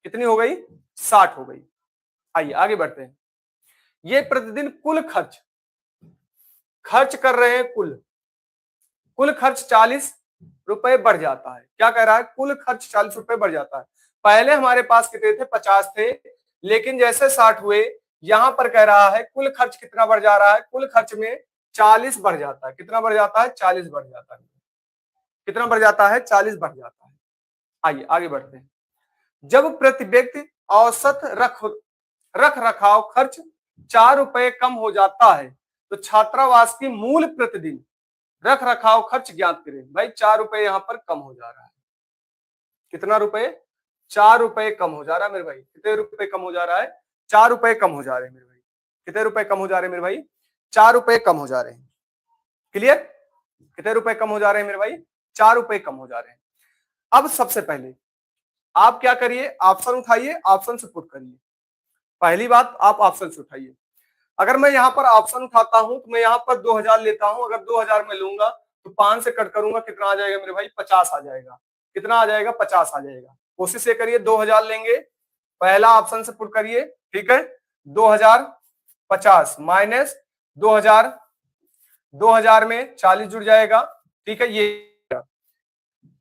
Speaker 1: कितनी हो गई 60 हो गई। आइए आगे बढ़ते हैं। ये प्रतिदिन कुल खर्च खर्च कर रहे हैं, कुल कुल खर्च 40, रुपए बढ़ जाता है। क्या कह रहा है, कुल खर्च 40 रुपए बढ़ जाता है। पहले हमारे पास कितने थे, 50 थे, लेकिन जैसे 60 हुए, यहां पर कह रहा है कुल खर्च कितना बढ़ जा रहा है, कुल खर्च में 40 बढ़ जाता है। कितना बढ़ जाता है, 40 बढ़ जाता है। कितना बढ़ जाता है, 40 बढ़ जाता है। आइए आगे बढ़ते हैं। जब प्रति व्यक्ति औसत रख रखाव खर्च 4 रुपए कम हो जाता है, तो छात्रावास की मूल प्रतिदिन रख रखाव खर्च ज्ञात करें। भाई 4 रुपए यहां पर कम हो जा रहा है। कितना रुपए, 4 रुपए कम हो जा रहा है मेरे भाई। कितने रुपए कम हो जा रहा है, 4 रुपए कम हो जा रहे हैं मेरे भाई। कितने रुपए कम हो जा रहे हैं मेरे भाई, 4 रुपए कम हो जा रहे हैं। क्लियर, कितने रुपए कम हो जा रहे हैं मेरे भाई, 4 रुपए कम हो जा रहे हैं। अब सबसे पहले आप क्या करिए, ऑप्शन उठाइए, ऑप्शन से पुट करिए। पहली बात, आप ऑप्शन से उठाइए। अगर मैं यहाँ पर ऑप्शन उठाता हूं तो मैं यहाँ पर 2000 लेता हूं। अगर 2000 में लूंगा तो 5 से कट करूंगा, कितना आ जाएगा मेरे भाई, 50 आ जाएगा। कितना आ जाएगा, 50 आ जाएगा। कोशिश ये करिए 2000 लेंगे, पहला ऑप्शन से पुट करिए, ठीक है। 2050 माइनस 2000, 2000 में 40 जुड़ जाएगा, ठीक है। ये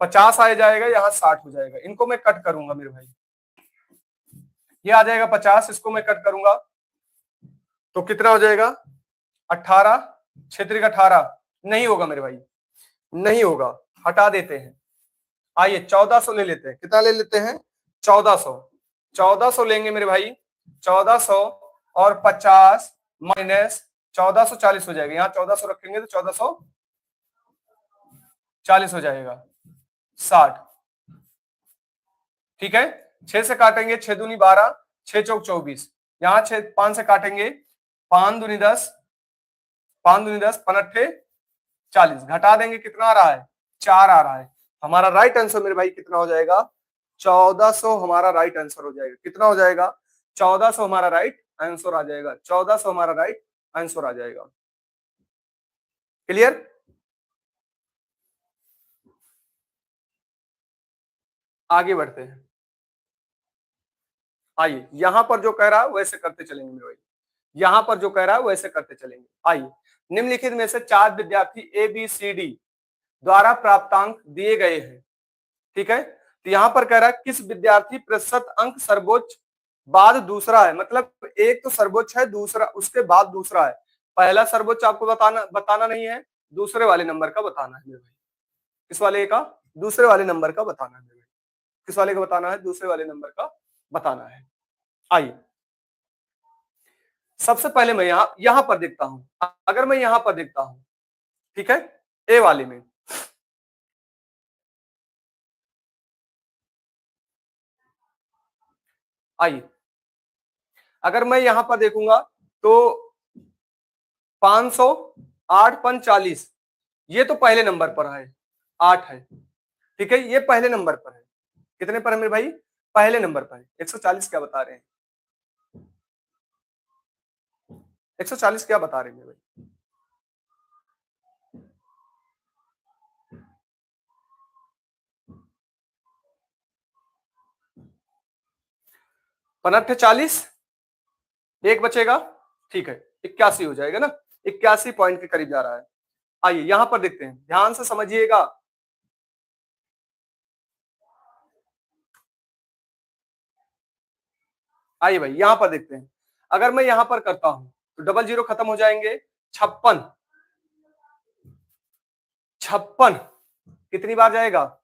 Speaker 1: 50 आ जाएगा, यहाँ 60 हो जाएगा। इनको मैं कट करूंगा मेरे भाई, ये आ जाएगा 50, इसको मैं कट करूंगा तो कितना हो जाएगा, 18, क्षेत्रिक 18 नहीं होगा मेरे भाई, नहीं होगा, हटा देते हैं। आइए 1400 ले लेते हैं। कितना ले लेते हैं, 1400। 1400 लेंगे मेरे भाई, 1400 और 50 माइनस 1440 हो जाएगा। यहाँ 1400 रखेंगे तो 1440 हो जाएगा, 60, ठीक है। 6 से काटेंगे, 6 दूनी 12, 6 चौक 24। यहाँ 5 से काटेंगे, 5 दूनी 10, 5 दूनी 10, 5 40, घटा देंगे, कितना आ रहा है, 4 आ रहा है। हमारा राइट आंसर मेरे भाई कितना हो जाएगा, 1400 हमारा राइट आंसर हो जाएगा। कितना हो जाएगा, 1400 हमारा राइट आंसर आ जाएगा। 1400 हमारा राइट आंसर आ जाएगा। क्लियर, आगे बढ़ते हैं। आइए यहां पर जो कह रहा है वैसे करते चलेंगे मेरे भाई, यहां पर जो कह रहा है वैसे करते चलेंगे। आइए, निम्नलिखित में से 4 विद्यार्थी ए बी सी डी द्वारा प्राप्तांक दिए गए हैं, ठीक है। तो यहां पर कह रहा है किस विद्यार्थी प्रतिशत अंक सर्वोच्च बाद दूसरा है। मतलब एक तो सर्वोच्च है, दूसरा उसके बाद दूसरा है। पहला सर्वोच्च आपको बताना नहीं है, दूसरे वाले नंबर का बताना है मेरे भाई। किस वाले का, दूसरे वाले नंबर का बताना है मेरे भाई। किस वाले का बताना है, दूसरे वाले नंबर का बताना है। आइए सबसे पहले मैं यहां पर देखता हूं। अगर मैं यहां पर देखता हूं, ठीक है, ए वाले में, आइए अगर मैं यहां पर देखूंगा तो 500, 8 5 40, ये तो पहले नंबर पर है, 8 है, ठीक है। ये पहले नंबर पर है। कितने पर है मेरे भाई, पहले नंबर पर है। 140 क्या बता रहे हैं, 140 क्या बता रहे हैं मेरे भाई, पनठ 40, एक बचेगा, ठीक है, 81 हो जाएगा ना। 81 पॉइंट के करीब जा रहा है। आइए यहां पर देखते हैं, ध्यान से समझिएगा। आइए भाई यहां पर देखते हैं। अगर मैं यहां पर करता हूं तो डबल जीरो खत्म हो जाएंगे। 56, 56 कितनी बार जाएगा,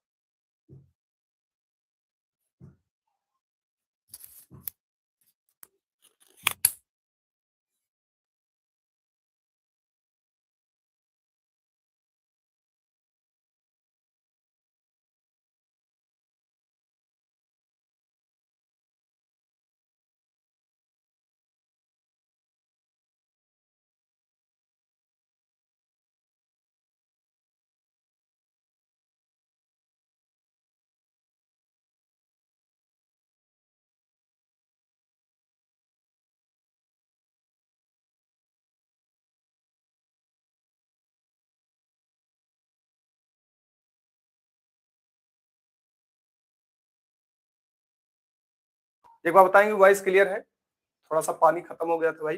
Speaker 1: एक बार बताएंगे, वॉइस क्लियर है। थोड़ा सा पानी खत्म हो गया था भाई,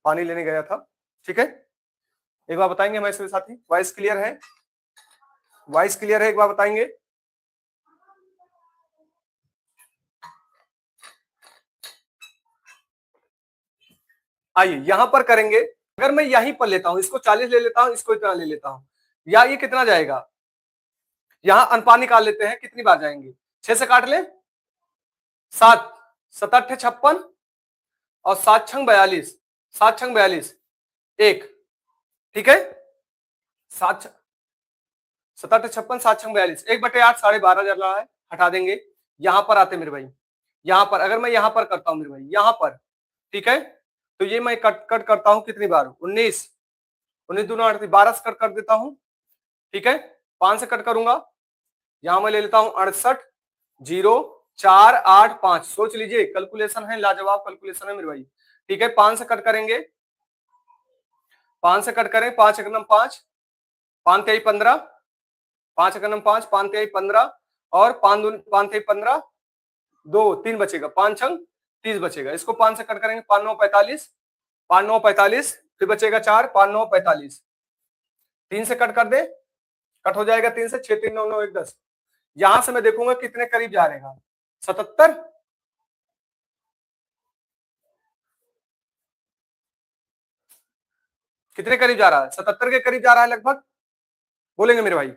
Speaker 1: पानी लेने गया था, ठीक है। एक बार बताएंगे हमारे सभी साथी, वॉइस क्लियर है। वॉइस क्लियर है, एक बार बताएंगे। आइए यहां पर करेंगे, अगर मैं यहीं पर लेता हूं, इसको 40 ले लेता हूं, इसको इतना ले लेता हूं, या ये कितना जाएगा, यहां अनुपात निकाल लेते हैं, कितनी बार जाएंगे, 6 से काट ले, 7, 7 8 56 और 7 छंग 42, 7 छंग 42, 1, ठीक है, 7 7 8 56, 7 छंग 42, 1/8 12.5 जा रहा है, हटा देंगे। यहां पर आते मेरे भाई, यहां पर अगर मैं यहां पर करता हूं मेरे भाई, यहां पर, ठीक है, तो ये मैं कट करता हूं कितनी बार, 19, 19 दूना 38, 12 से कट कर देता हूं, ठीक है, 5 से कट करूंगा, यहां मैं ले लेता हूं 68, 0 4 8 5, सोच लीजिए, कैलकुलेशन है, लाजवाब कैलकुलेशन है मेरे भाई, ठीक है, 5 से कट करेंगे, 5 से कट करें, 5 एक नम 5, 5 तेई 15, 5 एक नम 5, 5 तेई 15 और 5 तेई 15, 2 3 बचेगा, 5 छंग 30 बचेगा, इसको 5 से कट करेंगे, 5 9 45, 5 9 45, फिर बचेगा 4, 5 9 45, 3 से कट कर दे, कट हो जाएगा 3 से, 6 3 9 9 1 10, यहां से मैं देखूंगा कितने करीब जा रहेगा, 77, कितने करीब जा रहा है, 77 के करीब जा रहा है लगभग, बोलेंगे मेरे भाई।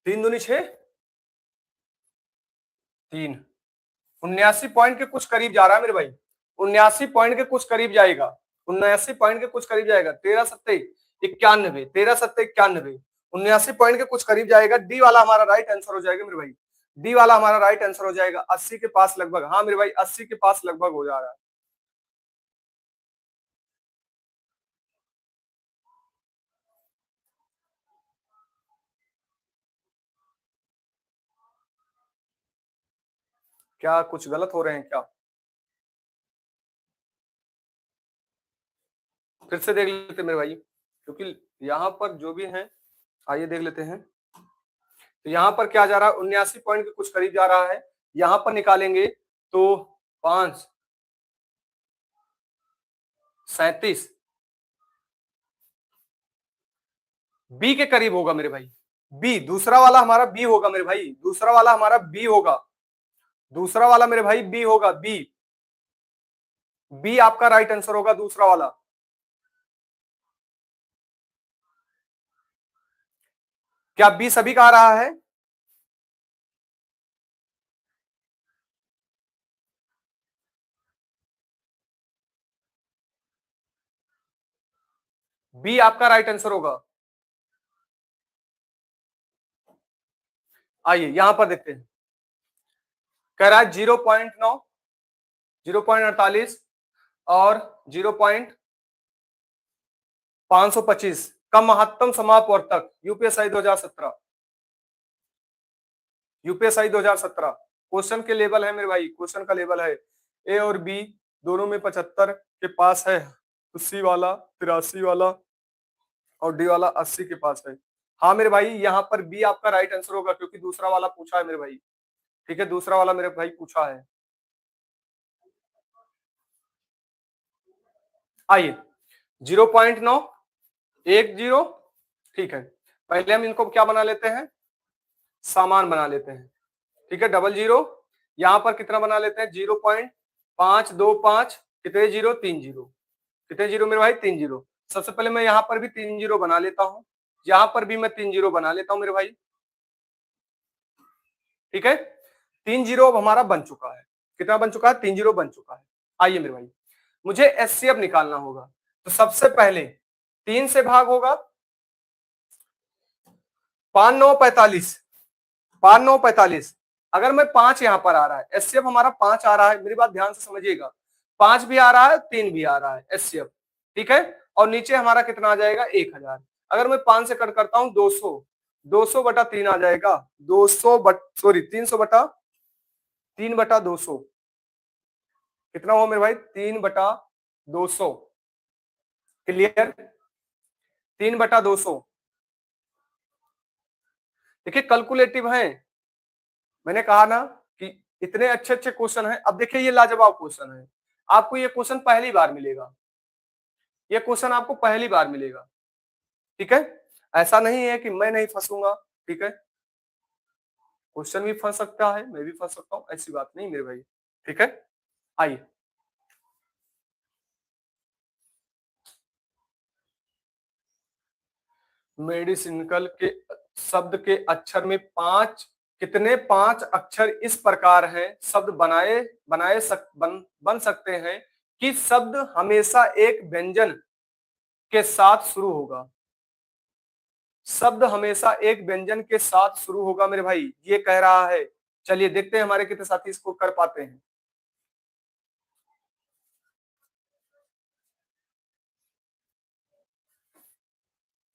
Speaker 1: तीन दूनी 6, 3, 79 पॉइंट के कुछ करीब जा रहा है मेरे भाई, 79 पॉइंट के कुछ करीब जाएगा, 79 पॉइंट के कुछ करीब जाएगा, 13 सत्ते 91, 13 सत्ते 91, 79 पॉइंट के कुछ करीब जाएगा, डी वाला हमारा राइट आंसर हो जाएगा मेरे भाई, डी वाला हमारा राइट आंसर हो जाएगा, 80 के पास लगभग, हाँ मेरे भाई 80 के पास लगभग हो जा रहा है। क्या कुछ गलत हो रहे हैं क्या, फिर से देख लेते मेरे भाई, क्योंकि यहाँ पर जो भी है, आइए देख लेते हैं, तो यहाँ पर क्या जा रहा है, 79 पॉइंट के कुछ करीब जा रहा है, यहाँ पर निकालेंगे तो 5 37 बी के करीब होगा मेरे भाई, बी दूसरा वाला हमारा बी होगा मेरे भाई, दूसरा वाला हमारा बी होगा, दूसरा वाला मेरे भाई बी होगा, बी, बी आपका राइट आंसर होगा, दूसरा वाला, क्या बी सभी का आ रहा है, बी आपका राइट आंसर होगा। आइए यहां पर देखते हैं, कह रहा है 0.9, 0.48 और 0.525 का महत्तम समापवर्तक, यूपीएसआई 2017, यूपीएसआई 2017 क्वेश्चन के लेवल है मेरे भाई, क्वेश्चन का लेवल है, ए और बी दोनों में 75 के पास है, तो सी वाला 83 वाला और डी वाला 80 के पास है। हाँ मेरे भाई यहाँ पर बी आपका राइट आंसर होगा, क्योंकि दूसरा वाला पूछा है मेरे भाई, ठीक है, दूसरा वाला मेरे भाई पूछा है। आइए 0.9 10, ठीक है, पहले हम इनको क्या बना लेते हैं, सामान बना लेते हैं, ठीक है, 00, यहाँ पर कितना बना लेते हैं, 0.525, कितने जीरो, 3 जीरो, कितने जीरो मेरे भाई, 3 जीरो, सबसे पहले मैं यहाँ पर भी 3 जीरो बना लेता हूँ, यहाँ पर भी मैं 3 जीरो बना लेता हूँ मेरे भाई, ठीक है, 3 जीरो अब हमारा बन चुका है, कितना बन चुका है, 3 जीरो बन चुका है। आइए मेरे भाई, मुझे एचसीएफ निकालना होगा, तो सबसे पहले 3 से भाग होगा, 5 9 45, 5 9 45, अगर मैं 5 यहां पर आ रहा है, एचसीएफ हमारा 5 आ रहा है, मेरी बात ध्यान से समझिएगा, 5 भी आ रहा है, 3 भी आ रहा है एचसीएफ, ठीक है, और नीचे हमारा कितना आ जाएगा, 1000, अगर मैं 5 से कट करता हूं 200, 200 बटा 3 आ जाएगा, 200 सॉरी 300 बटा 3/200, कितना हो मेरे भाई, 3/200, क्लियर, 3/200, देखिए कैलकुलेटिव है, मैंने कहा ना कि इतने अच्छे अच्छे क्वेश्चन हैं। अब देखिए ये लाजवाब क्वेश्चन है, आपको ये क्वेश्चन पहली बार मिलेगा, ये क्वेश्चन आपको पहली बार मिलेगा। ठीक है, ऐसा नहीं है कि मैं नहीं फंसूंगा। ठीक है, क्वेश्चन भी फंस सकता है, मैं भी फंस सकता हूँ, ऐसी बात नहीं मेरे भाई। ठीक है, आइए मेडिसिनल के शब्द के अक्षर में पांच अक्षर इस प्रकार हैं, शब्द बन सकते हैं कि शब्द हमेशा एक व्यंजन के साथ शुरू होगा। शब्द हमेशा एक व्यंजन के साथ शुरू होगा मेरे भाई, ये कह रहा है। चलिए देखते हैं हमारे कितने साथी इसको कर पाते हैं।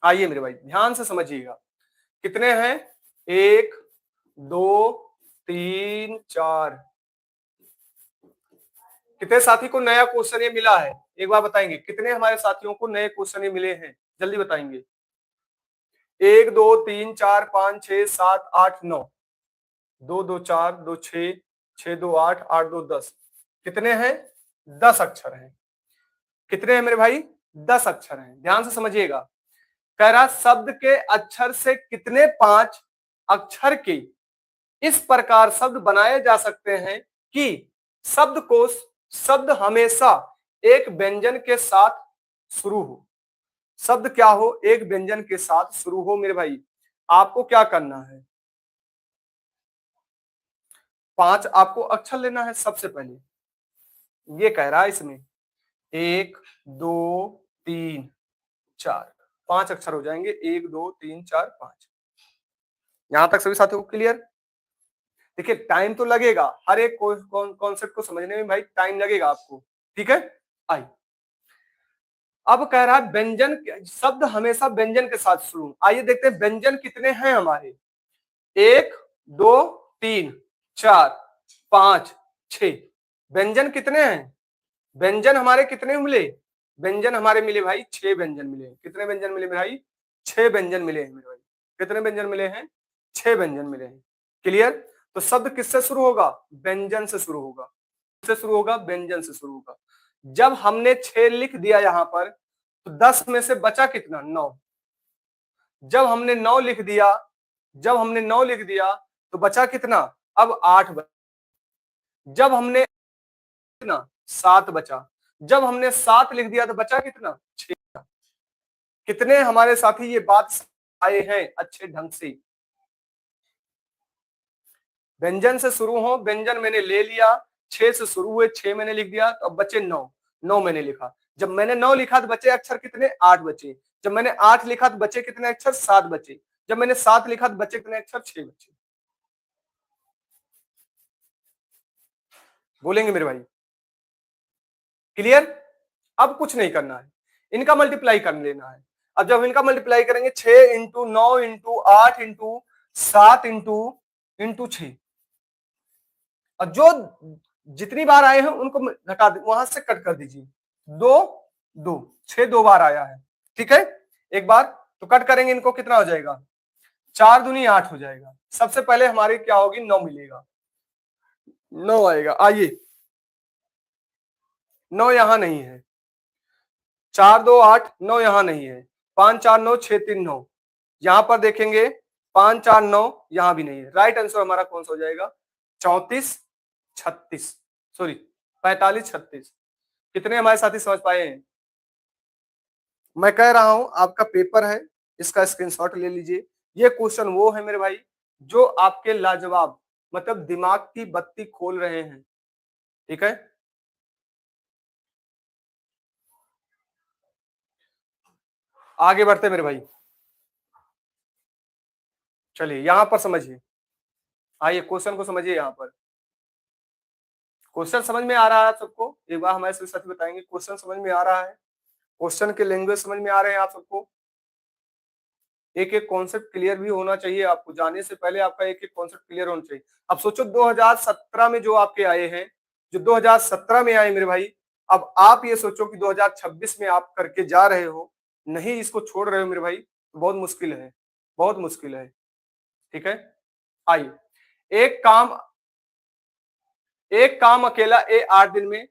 Speaker 1: आइए मेरे भाई ध्यान से समझिएगा, कितने हैं? एक, दो, तीन, चार। कितने साथी को नया क्वेश्चन ये मिला है, एक बार बताएंगे? कितने हमारे साथियों को नए क्वेश्चन ये मिले हैं, जल्दी बताएंगे। एक, दो, तीन, चार, पांच, छह, सात, आठ, नौ। दो दो चार, दो छह, छह दो आठ, आठ दो 10। कितने हैं? 10 अक्षर हैं। कितने हैं मेरे भाई? 10 अक्षर हैं। ध्यान से समझिएगा, कह रहा शब्द के अक्षर से कितने 5 अक्षर के इस प्रकार शब्द बनाए जा सकते हैं कि शब्द हमेशा एक व्यंजन के साथ शुरू हो। शब्द क्या हो? एक व्यंजन के साथ शुरू हो। मेरे भाई आपको क्या करना है? 5 आपको अक्षर लेना है सबसे पहले। ये कह रहा है इसमें 1, 2, 3, 4, 5 अक्षर हो जाएंगे। 1, 2, 3, 4, 5। यहां तक सभी साथियों को क्लियर? देखिए टाइम तो लगेगा, हर एक कॉन्सेप्ट को समझने में भाई टाइम लगेगा आपको। ठीक है, आई अब कह रहा है व्यंजन, शब्द हमेशा व्यंजन के साथ शुरू। आइए देखते हैं व्यंजन कितने हैं हमारे। 1, 2, 3, 4, 5, 6। व्यंजन कितने हैं? व्यंजन हमारे कितने मिले? व्यंजन हमारे मिले भाई 6 व्यंजन मिले। कितने व्यंजन मिले भाई? 6 व्यंजन मिले हैं मेरे भाई। कितने व्यंजन मिले हैं? 6 व्यंजन मिले हैं। क्लियर? तो शब्द किससे शुरू होगा? व्यंजन से शुरू होगा। किससे शुरू होगा? व्यंजन से शुरू होगा। जब हमने 6 लिख दिया यहां पर, तो 10 में से बचा कितना? 9। जब हमने 9 लिख दिया, जब हमने 9 लिख दिया तो बचा कितना? अब 8 जब हमने कितना? 7 बचा। जब हमने 7 लिख दिया तो बचा कितना? 6। कितने हमारे साथी ये बात आए हैं अच्छे ढंग से? व्यंजन से शुरू हो, व्यंजन मैंने ले लिया, 6 से शुरू हुए, 6 मैंने लिख दिया, तो अब बचे 9। 9 मैंने लिखा। जब मैंने 9 लिखा तो बचे अक्षर कितने? 8 बचे। जब मैंने 8 लिखा तो बचे कितने अक्षर? 7 बचे। जब मैंने 7 लिखा तो बचे कितने अक्षर? 6 बचे। बोलेंगे मेरे भाई? क्लियर? अब कुछ नहीं करना है, इनका मल्टीप्लाई कर लेना है। अब जब इनका मल्टीप्लाई करेंगे 6 into 9 into 8 into 7 into into 6, और जो जितनी बार आए हैं उनको घटा वहां से कट कर दीजिए। 2, 2, 6 2 बार आया है। ठीक है, एक बार तो कट करेंगे इनको, कितना हो जाएगा? 4 दूनी 8 हो जाएगा। सबसे पहले हमारी क्या होगी? 9 मिलेगा, 9 आएगा। आइए 9 यहां नहीं है। 4 2 8, 9 यहां नहीं है। 5 4 9, 6 3 9। यहां पर देखेंगे 5 4 9, यहां भी नहीं है। राइट आंसर हमारा कौन सा हो जाएगा? 34 36, सॉरी 45 36। कितने हमारे साथी समझ पाए हैं? मैं कह रहा हूं आपका पेपर है, इसका स्क्रीनशॉट ले लीजिए। ये क्वेश्चन वो है मेरे भाई जो आपके लाजवाब, मतलब दिमाग की बत्ती खोल रहे हैं। ठीक है, आगे बढ़ते मेरे भाई। चलिए यहां पर समझिए, आइए क्वेश्चन को समझिए। यहां पर क्वेश्चन समझ में आ रहा है सबको? एक बार हमारे साथी बताएंगे, क्वेश्चन समझ में आ रहा है? क्वेश्चन के लैंग्वेज समझ में आ रहे हैं आप सबको? एक एक कॉन्सेप्ट क्लियर भी होना चाहिए आपको, जाने से पहले आपका एक एक कॉन्सेप्ट क्लियर होना चाहिए। अब सोचो 2017 में जो आपके आए हैं, जो 2017 में आए मेरे भाई, अब आप ये सोचो कि 2026 में आप करके जा रहे हो, नहीं इसको छोड़ रहे हो मेरे भाई, तो बहुत मुश्किल है, बहुत मुश्किल है। ठीक है, आइए एक काम एक काम अकेला ए 8 दिन में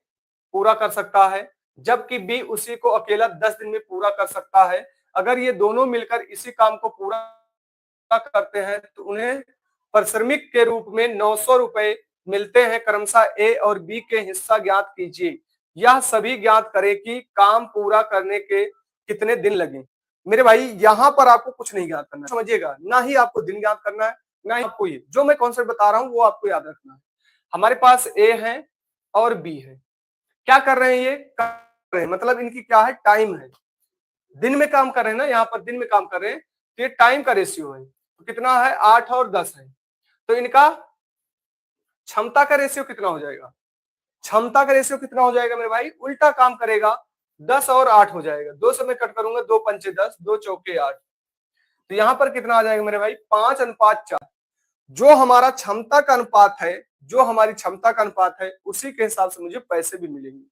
Speaker 1: पूरा कर सकता है, जबकि बी उसी को अकेला 10 दिन में पूरा कर सकता है। अगर ये दोनों मिलकर इसी काम को पूरा करते हैं तो उन्हें पारिश्रमिक के रूप में 900 रुपए मिलते हैं। क्रमशः ए और बी के हिस्सा ज्ञात कीजिए। यह सभी ज्ञात करें कि काम पूरा करने के कितने दिन लगे। मेरे भाई यहाँ पर आपको कुछ नहीं ज्ञात करना है, समझिएगा, ना ही आपको दिन ज्ञात करना है, ना ही आपको ये जो मैं कॉन्सेप्ट बता रहा हूँ वो आपको याद रखना है। हमारे पास ए है और बी है, क्या कर रहे हैं, ये कर रहे हैं, मतलब इनकी क्या है, टाइम है, दिन में काम कर रहे हैं ना, यहाँ पर दिन में काम कर रहे हैं, तो ये टाइम का रेशियो है। तो कितना है, 8 और 10 है। तो इनका क्षमता का रेशियो कितना हो जाएगा, क्षमता का रेशियो कितना हो जाएगा मेरे भाई, उल्टा काम करेगा, 10 और 8 हो जाएगा। 2 से मैं कट करूंगा, 2 पंचे 10, 2 चौके 8। तो यहाँ पर कितना आ जाएगा मेरे भाई, 5:4। जो हमारा क्षमता का अनुपात है, जो हमारी क्षमता का अनुपात है, उसी के हिसाब से मुझे पैसे भी मिलेंगे।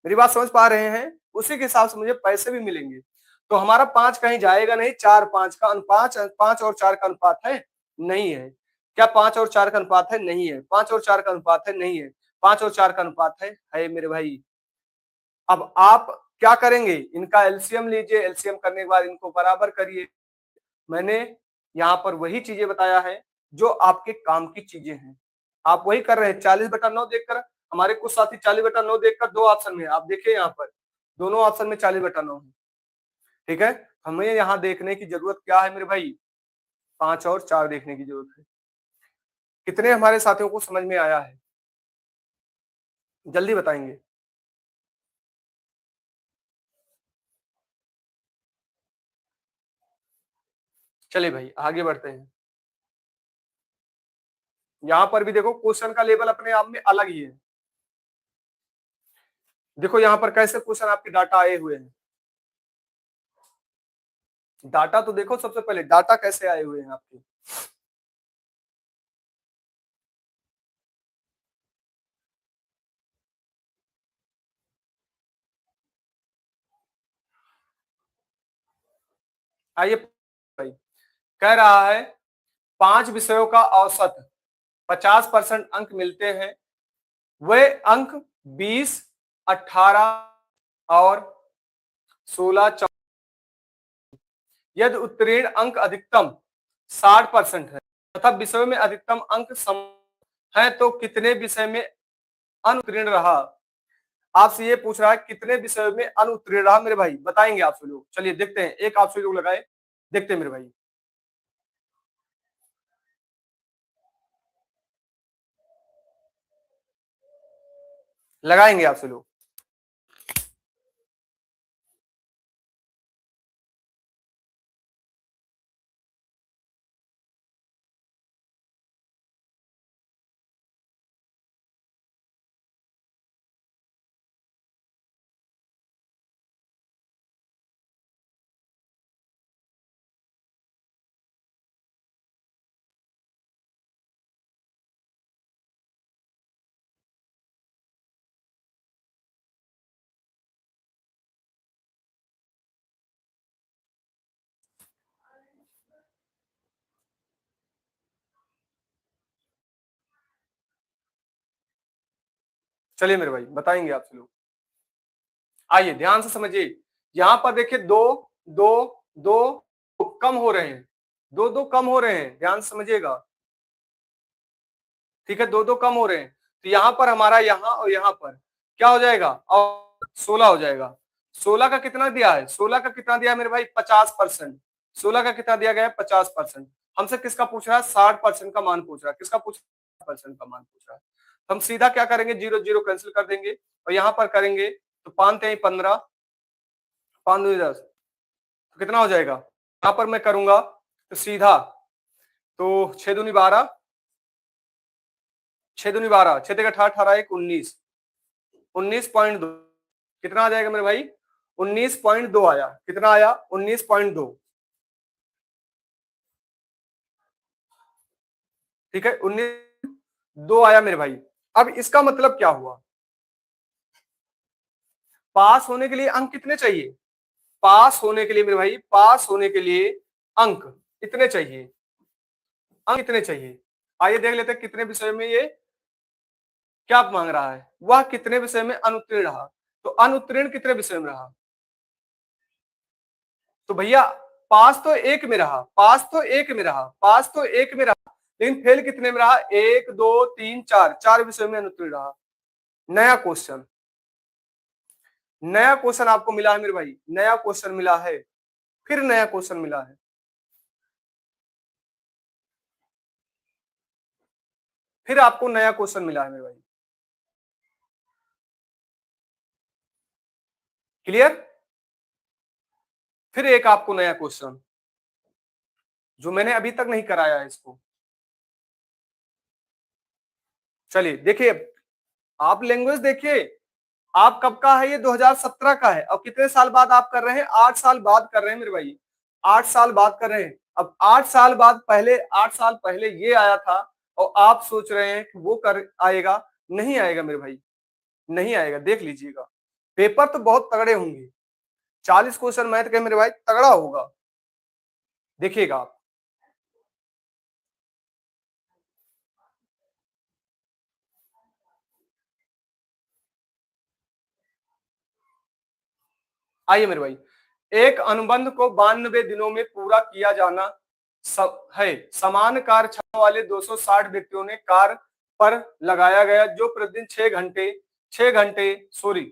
Speaker 1: मेरी बात समझ पा रहे हैं, उसी के हिसाब से मुझे पैसे भी मिलेंगे। तो हमारा 5 कहीं जाएगा नहीं, 4-5 का अनुपात, 5 और 4 का अनुपात है, नहीं है क्या, 5 और 4 का अनुपात है, नहीं है, 5 और 4 का अनुपात है, नहीं है, 5 और 4 का अनुपात है मेरे भाई। अब आप क्या करेंगे, इनका एलसीएम लीजिए, एलसीएम करने के बाद इनको बराबर करिए। मैंने यहाँ पर वही चीजें बताया है जो आपके काम की चीजें हैं, आप वही कर रहे हैं। 40/9 देखकर, हमारे कुछ साथी 40/9 देखकर दो ऑप्शन में, आप देखिए यहाँ पर दोनों ऑप्शन में 40/9 है, ठीक है। हमें यहाँ देखने की जरूरत क्या है मेरे भाई, 5 और 4 देखने की जरूरत है। कितने हमारे साथियों को समझ में आया है, जल्दी बताएंगे। चलिए भाई आगे बढ़ते हैं। यहाँ पर भी देखो क्वेश्चन का लेवल अपने आप में अलग ही है। देखो यहाँ पर कैसे क्वेश्चन आपके डाटा आए हुए हैं, डाटा तो देखो, सबसे पहले डाटा कैसे आए हुए हैं आपके। आइए भाई, कह रहा है 5 विषयों का औसत 50% अंक मिलते हैं। वे अंक 20, 18 और 16, यदि उत्तीर्ण अंक अधिकतम 60% है तथा विषयों में अधिकतम अंक सम है तो कितने विषय में अनुत्तीर्ण रहा। आपसे ये पूछ रहा है कितने विषयों में अनुत्तीर्ण रहा मेरे भाई, बताएंगे आपसे लोग। चलिए देखते हैं, एक आपसे लोग लगाए, देखते हैं मेरे भाई। लगाएंगे आपसे लोग। चलिए मेरे भाई बताएंगे आपसे लोग। आइए ध्यान से समझिए, यहां पर देखिए दो दो दो कम हो रहे हैं, दो दो कम हो रहे हैं, ध्यान से समझिएगा, ठीक है, दो दो कम हो रहे हैं। तो यहाँ पर हमारा यहाँ और यहाँ पर क्या हो जाएगा, और 16 हो जाएगा। 16 का कितना दिया है, 16 का कितना दिया है मेरे भाई, 50%। 16 का कितना दिया गया है, 50%। हमसे किसका पूछ रहा है, 60% का मान पूछ रहा है, किसका पूछ रहा है, 60% का मान पूछ रहा है। तो हम सीधा क्या करेंगे, 0 0 कैंसिल कर देंगे और यहाँ पर करेंगे तो 5 3 15, 5 2 10, तो कितना हो जाएगा, यहाँ पर मैं करूंगा तो सीधा, तो 6 दूनी 12, 6 दूनी 12, 6 तेरह 18, 18 1 19, 19.2, कितना आ जाएगा मेरे भाई, 19.2 आया, कितना आया, 19.2, ठीक है, 19.2 आया मेरे भाई। अब इसका मतलब क्या हुआ, पास होने के लिए अंक कितने चाहिए, पास होने के लिए मेरे भाई, पास होने के लिए अंक इतने चाहिए, अंक कितने चाहिए। आइए देख लेते हैं कितने विषय में ये क्या मांग रहा है? वह कितने विषय में अनुत्तीर्ण रहा? तो अनुत्तीर्ण कितने विषय में रहा? तो भैया पास तो एक में रहा, पास तो एक में रहा, पास तो एक में रहा, लेकिन फेल कितने में रहा? एक, दो, तीन, चार, चार विषय में अनुत्तीर्ण रहा। नया क्वेश्चन, नया क्वेश्चन आपको मिला है मेरे भाई, नया क्वेश्चन मिला है, फिर नया क्वेश्चन मिला है। फिर आपको नया क्वेश्चन मिला है मेरे भाई। क्लियर? फिर एक आपको नया क्वेश्चन जो मैंने अभी तक नहीं कराया है इसको। चलिए देखिए, आप लैंग्वेज देखिए, आप कब का है? ये 2017 का है। और कितने साल बाद आप कर रहे हैं? 8 साल बाद कर रहे हैं मेरे भाई, 8 साल बाद कर रहे हैं। अब 8 साल बाद, पहले 8 साल पहले ये आया था और आप सोच रहे हैं कि वो कर आएगा। नहीं आएगा मेरे भाई, नहीं आएगा, देख लीजिएगा। पेपर तो बहुत तगड़े होंगे, 40 क्वेश्चन मैथ के मेरे भाई, तगड़ा होगा, देखिएगा आप। आइए मेरे भाई, एक अनुबंध को 92 दिनों में पूरा किया जाना है। समान कार्य क्षमता वाले 260 व्यक्तियों ने कार्य पर लगाया गया, जो प्रतिदिन 6 घंटे सॉरी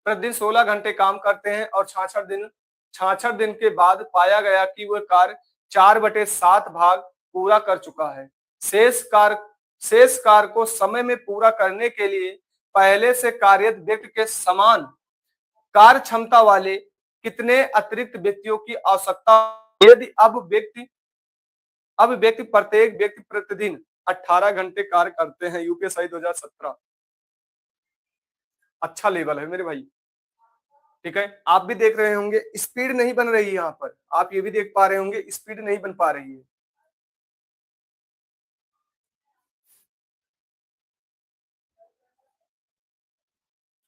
Speaker 1: प्रतिदिन 16 घंटे काम करते हैं, और 66 दिन के बाद पाया गया कि वह कार्य 4/7 भाग पूरा कर चुका है। शेष कार्य को समय में पूरा करने के लिए पहले से कार्यरत व्यक्ति के समान कार्य क्षमता वाले कितने अतिरिक्त व्यक्तियों की आवश्यकता? यदि अब व्यक्ति प्रत्येक व्यक्ति प्रतिदिन 18 घंटे कार्य करते हैं। यूपीएससी 2017 अच्छा लेवल है मेरे भाई। ठीक है, आप भी देख रहे होंगे स्पीड नहीं बन रही है यहाँ पर, आप ये भी देख पा रहे होंगे स्पीड नहीं बन पा रही है।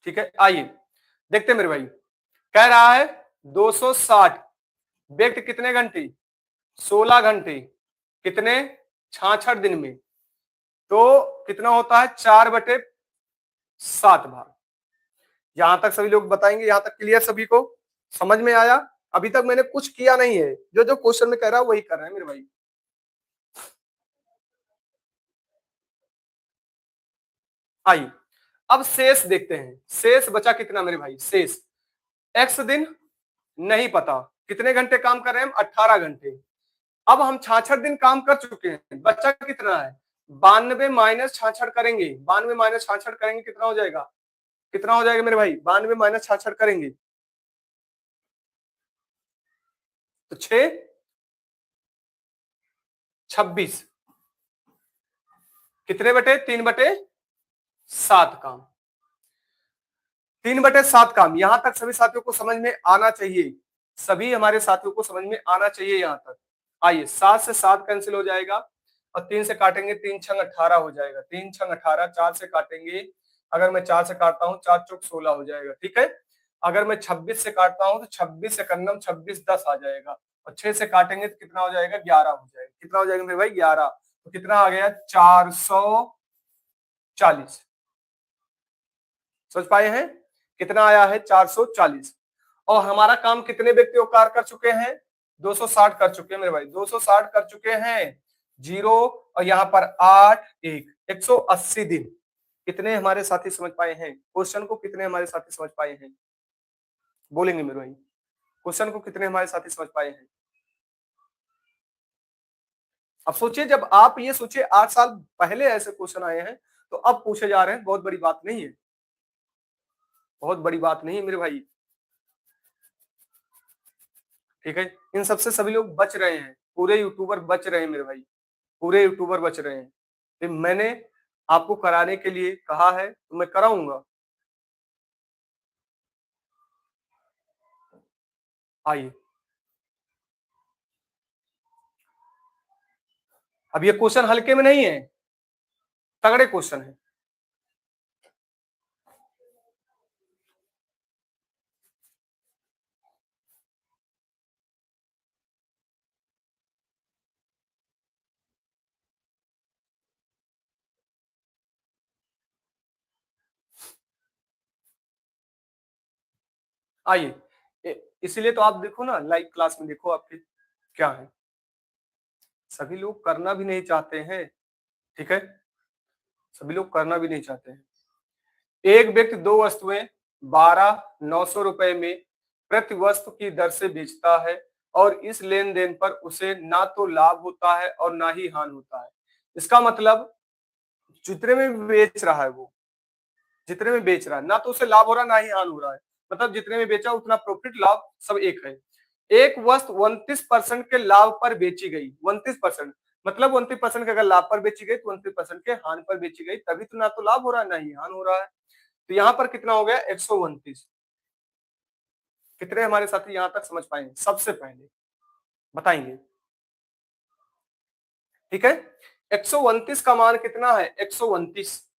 Speaker 1: ठीक है, आइए देखते हैं मेरे भाई। कह रहा है 260 व्यक्ति कितने घंटे? 16 घंटे, कितने? 66 दिन में। तो कितना होता है? 4/7 भाग। यहां तक सभी लोग बताएंगे, यहां तक क्लियर? सभी को समझ में आया? अभी तक मैंने कुछ किया नहीं है, जो जो क्वेश्चन में कह रहा है वही कर रहे हैं मेरे भाई। आइए अब शेष देखते हैं, शेष बचा कितना मेरे भाई? शेष एक्स दिन नहीं पता, कितने घंटे काम कर रहे हैं हम? 18 घंटे। अब हम 66 दिन काम कर चुके हैं, बचा कितना है? 92 माइनस 66 करेंगे, 92 माइनस 66 करेंगे, कितना हो जाएगा? कितना हो जाएगा मेरे भाई? 92 माइनस 66 करेंगे तो 26, कितने बटे? 3/7 काम, 3/7 काम। यहां तक सभी साथियों को समझ में आना चाहिए, सभी हमारे साथियों को समझ में आना चाहिए यहां तक। आइए 7 से 7 कैंसिल हो जाएगा, और 3 से काटेंगे, 3 छंग 18 हो जाएगा, 3 छंग 18, 4 से काटेंगे, अगर मैं 4 से काटता हूँ 4 चौक 16 हो जाएगा। ठीक है, अगर मैं 26 से काटता हूँ तो 26 से कन्नम 26 10 आ जाएगा, और 6 से काटेंगे तो कितना हो जाएगा? 11 हो जाएगा। कितना हो जाएगा मेरे भाई? 11। तो कितना आ गया? 440। समझ पाए हैं? कितना आया है? 440। और हमारा काम कितने व्यक्ति उपकार कर चुके हैं? 260 कर चुके हैं मेरे भाई, 260 कर चुके हैं। जीरो, और यहाँ पर 8 1 180 दिन। कितने हमारे साथी समझ पाए हैं क्वेश्चन को? कितने हमारे साथी समझ पाए हैं? बोलेंगे मेरे भाई, क्वेश्चन को कितने हमारे साथी समझ पाए हैं? अब सोचिए, जब आप ये सोचिए 8 साल पहले ऐसे क्वेश्चन आए हैं, तो अब पूछे जा रहे हैं, बहुत बड़ी बात नहीं है, बहुत बड़ी बात नहीं है मेरे भाई। ठीक है, इन सबसे सभी लोग बच रहे हैं, पूरे यूट्यूबर बच रहे हैं मेरे भाई, पूरे यूट्यूबर बच रहे हैं। तो मैंने आपको कराने के लिए कहा है तो मैं कराऊंगा। आइए, अब ये क्वेश्चन हल्के में नहीं है, तगड़े क्वेश्चन है। आइए, इसीलिए तो आप देखो ना, लाइव क्लास में देखो आपके क्या है, सभी लोग करना भी नहीं चाहते हैं। ठीक है, सभी लोग करना भी नहीं चाहते हैं। एक व्यक्ति दो वस्तुएं 12,900 रुपए में प्रति वस्तु की दर से बेचता है और इस लेन देन पर उसे ना तो लाभ होता है और ना ही हानि होता है। इसका मतलब जितने में बेच रहा है वो, जितने में बेच रहा है ना तो उसे लाभ हो रहा है ना ही हानि हो रहा है, मतलब जितने में बेचा उतना प्रॉफिट लाभ सब एक है। एक वस्तु 29% के लाभ पर बेची गई, 29%, मतलब 29% के अगर लाभ पर बेची गई तो 29% के हानि पर बेची गई, तभी तो ना तो लाभ हो रहा है ना ही हानि हो रहा है। तो यहाँ पर कितना हो गया 129। कितने हमारे साथी यहाँ तक समझ पाएंगे सबसे पहले बताएंगे? ठीक है, 129 का मान कितना है 129,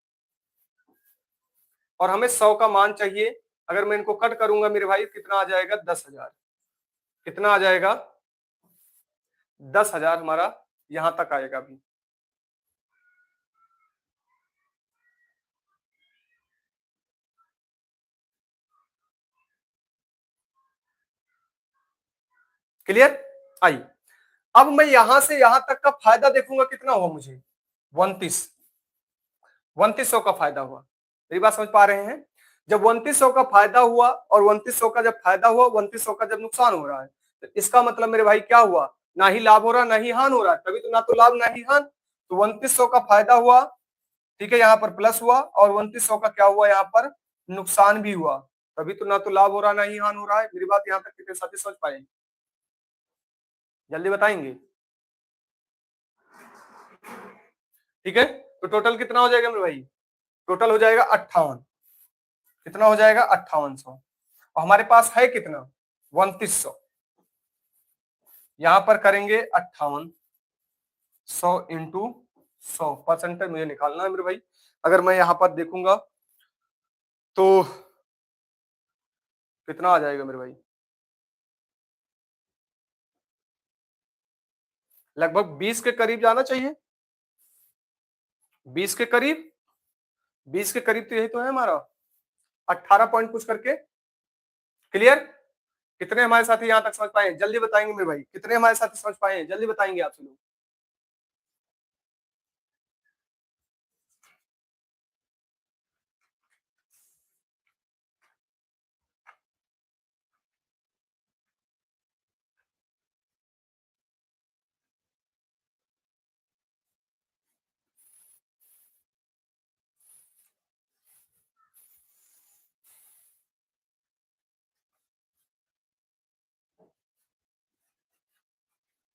Speaker 1: और हमें 100 का मान चाहिए। अगर मैं इनको कट करूंगा मेरे भाई कितना आ जाएगा 10,000, कितना आ जाएगा 10,000 हमारा यहां तक आएगा अभी। क्लियर? आइए, अब मैं यहां से यहां तक का फायदा देखूंगा कितना हुआ मुझे 29, 2900 का फायदा हुआ। मेरी बात समझ पा रहे हैं? जब 2900 का फायदा हुआ और 2900 का जब फायदा हुआ, 2900 का जब नुकसान हो रहा है, तो इसका मतलब मेरे भाई क्या हुआ, ना ही लाभ हो रहा ना ही हान हो रहा है, तभी तो ना तो लाभ ना ही हान। तो 2900 का फायदा हुआ, ठीक है, यहाँ पर प्लस हुआ, और 2900 का क्या हुआ यहाँ पर नुकसान भी हुआ, तभी तो ना तो लाभ हो रहा ना ही हान हो रहा है। मेरी बात यहाँ तक कितने साथी समझ पाए? जल्दी बताएंगे? ठीक है, तो टोटल कितना हो जाएगा मेरे भाई? टोटल हो जाएगा 58। कितना हो जाएगा 5800, और हमारे पास है कितना 2900। यहां पर करेंगे 5800 इंटू 100, परसेंटेज मुझे निकालना है मेरे भाई। अगर मैं यहां पर देखूंगा तो कितना आ जाएगा मेरे भाई, लगभग 20 के करीब जाना चाहिए, 20 के करीब, 20 के करीब तो यही तो है हमारा, 18 पॉइंट कुछ करके। क्लियर? कितने हमारे साथी यहां तक समझ पाए? जल्दी बताएंगे मेरे भाई, कितने हमारे साथी समझ पाए? जल्दी बताएंगे आप लोग।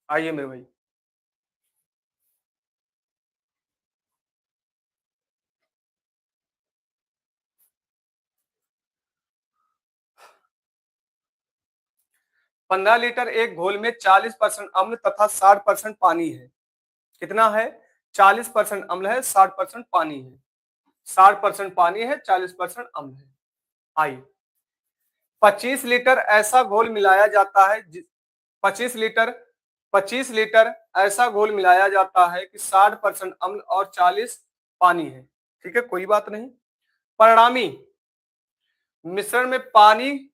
Speaker 1: आइए मेरे भाई, पंद्रह लीटर एक घोल में 40% अम्ल तथा 60% पानी है। कितना है? 40% अम्ल है, 60% पानी है। 60% पानी है, 40% अम्ल है। आई 25 लीटर ऐसा घोल मिलाया जाता है 25 लीटर, 25 लीटर ऐसा घोल मिलाया जाता है कि 60% अम्ल और 40 पानी है। ठीक है, कोई बात नहीं। परिणामी मिश्रण में पानी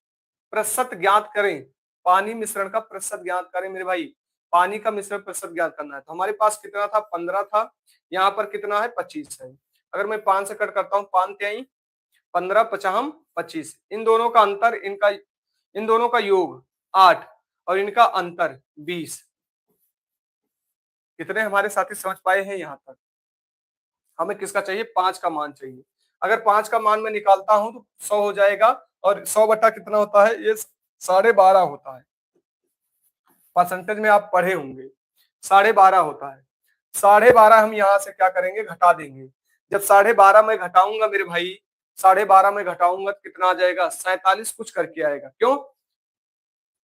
Speaker 1: प्रतिशत ज्ञात करें। पानी मिश्रण का प्रतिशत ज्ञात करें मेरे भाई। पानी का मिश्रण प्रतिशत ज्ञात करना है। तो हमारे पास कितना था 15 था, यहाँ पर कितना है 25 है। अगर मैं 5 से कट करता हूँ, 5 त्याई 15 पचाम 25, इन दोनों का अंतर, इनका इन दोनों का योग 8 और इनका अंतर 20। कितने हमारे साथी समझ पाए हैं यहाँ तक? हमें किसका चाहिए? 5 का मान चाहिए। अगर 5 का मान मैं निकालता हूं तो 100 हो जाएगा, और 100 बटा कितना होता है? ये 12.5 होता है। परसेंटेज में आप पढ़े होंगे 12.5 होता है। 12.5 हम यहाँ से क्या करेंगे? घटा देंगे। जब 12.5 में घटाऊंगा मेरे भाई, 12.5 में घटाऊंगा तो कितना आ जाएगा? 47 कुछ करके आएगा। क्यों?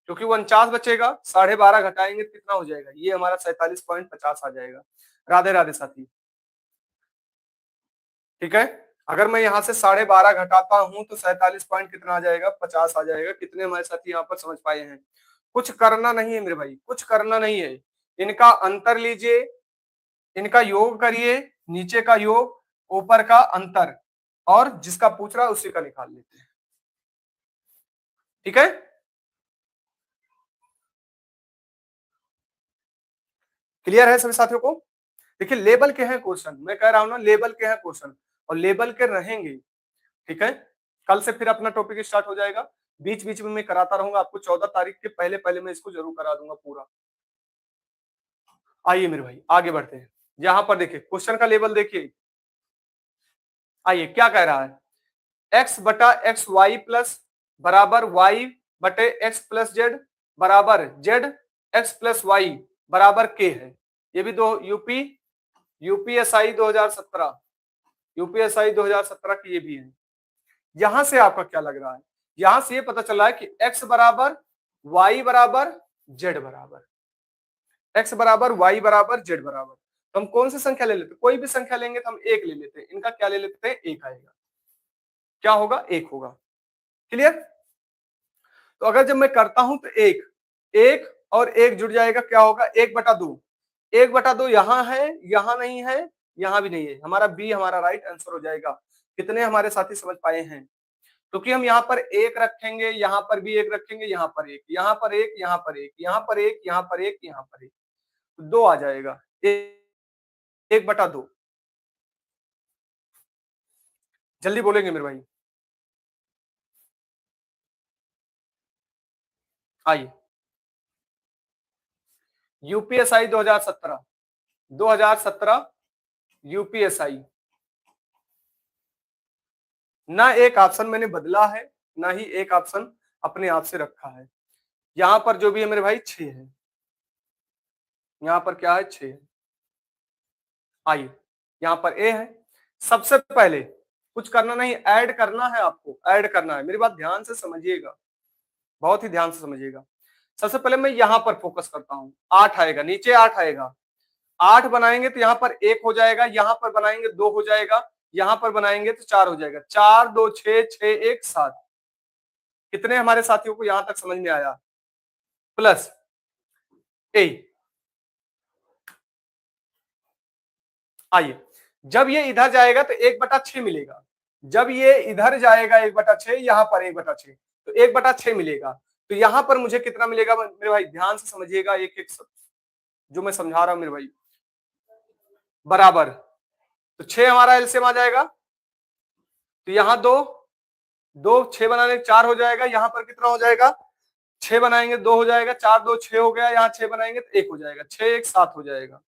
Speaker 1: क्योंकि 49 बचेगा, 12.5 घटाएंगे तो कितना हो जाएगा? ये हमारा 47.50 आ जाएगा। राधे राधे साथी। ठीक है, अगर मैं यहाँ से 12.5 घटाता हूं तो 47 पॉइंट कितना आ जाएगा? 50 आ जाएगा। कितने हमारे साथी यहाँ पर समझ पाए हैं? कुछ करना नहीं है मेरे भाई, कुछ करना नहीं है। इनका अंतर लीजिए, इनका योग करिए, नीचे का योग, ऊपर का अंतर, और जिसका पूछ रहा है उसी का निकाल लेते हैं। ठीक है। क्लियर है सभी साथियों को। देखिए लेवल के हैं क्वेश्चन, मैं कह रहा हूं ना लेवल के हैं क्वेश्चन, और लेवल के रहेंगे। ठीक है, कल से फिर अपना टॉपिक स्टार्ट हो जाएगा, बीच बीच में मैं कराता रहूंगा आपको, 14 तारीख के पहले पहले मैं इसको जरूर करा दूंगा पूरा। आइए मेरे भाई आगे बढ़ते हैं। यहां पर देखिए क्वेश्चन का लेवल देखिए, आइए क्या कह रहा है, एक्स बटा एक्स वाई प्लस बराबर वाई बटे एक्स प्लस जेड बराबर जेड एक्स प्लस वाई बराबर के है। ये भी दो यूपीएसआई 2017, यूपीएसआई 2017 की ये भी है। यहां से आपका क्या लग रहा है, यहां से ये पता चला है कि x बराबर y बराबर z बराबर, x बराबर y बराबर z बराबर, तो हम कौन सी संख्या ले लेते, कोई भी संख्या लेंगे तो हम एक ले लेते हैं, इनका क्या ले लेते हैं, एक आएगा, क्या होगा, एक होगा। क्लियर। तो अगर जब मैं करता हूं तो एक एक और एक जुड़ जाएगा, क्या होगा, 1/2, 1/2 यहां है, यहां नहीं है, यहां भी नहीं है, हमारा बी हमारा राइट आंसर हो जाएगा। कितने हमारे साथी समझ पाए हैं, क्योंकि हम यहाँ पर एक रखेंगे, यहाँ पर भी एक रखेंगे, यहाँ पर एक, यहाँ पर एक, यहाँ पर एक, यहाँ पर एक, यहाँ पर एक, यहाँ पर एक, तो दो आ जाएगा, 1/2। जल्दी बोलेंगे मेरे भाई। आइए यूपीएसआई 2017, 2017 यूपीएसआई, ना एक ऑप्शन मैंने बदला है, ना ही एक ऑप्शन अपने आप से रखा है। यहां पर जो भी है मेरे भाई 6 है, यहां पर क्या है, 6 है। आइए यहां पर ए है, सबसे पहले कुछ करना नहीं, ऐड करना है, आपको ऐड करना है, मेरी बात ध्यान से समझिएगा, बहुत ही ध्यान से समझिएगा। सबसे पहले मैं यहां पर फोकस करता हूं, 8 आएगा, नीचे 8 आएगा, 8 बनाएंगे तो यहां पर 1 हो जाएगा, यहां पर बनाएंगे 2 हो जाएगा, यहां पर बनाएंगे तो 4 हो जाएगा, 4 2 6 6 1 7। कितने हमारे साथियों को यहां तक समझ में आया, प्लस ए। आइए जब ये इधर जाएगा तो 1/6 मिलेगा, जब ये इधर जाएगा 1/6, यहां पर 1/6, तो 1/6 मिलेगा, तो यहां पर मुझे कितना मिलेगा मेरे भाई, ध्यान से समझिएगा एक एक जो मैं समझा रहा हूं मेरे भाई, बराबर, तो 6 हमारा एलसीएम आ जाएगा, तो यहाँ दो दो 6 बनाने 4 हो जाएगा, यहाँ पर कितना हो जाएगा, 6 बनाएंगे 2 हो जाएगा, 4 2 6 हो गया, यहाँ 6 बनाएंगे तो 1 हो जाएगा, 6 1 7 हो जाएगा।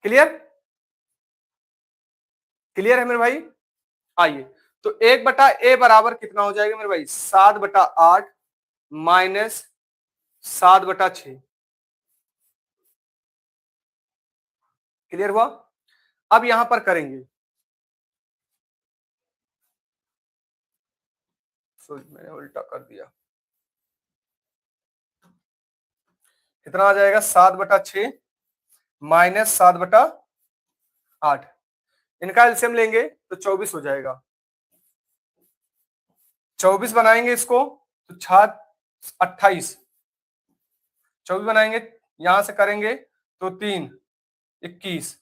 Speaker 1: क्लियर, क्लियर है मेरे भाई। आइए तो 1/a बराबर कितना हो जाएगा मेरे भाई, 7/8 माइनस 7/6। क्लियर हुआ। अब यहां पर करेंगे, मैंने उल्टा कर दिया, कितना आ जाएगा, 7/6 माइनस 7/8, इनका एलसीएम लेंगे तो 24 हो जाएगा, 24 बनाएंगे इसको तो 28, 24 बनाएंगे, यहां से करेंगे तो 3 21,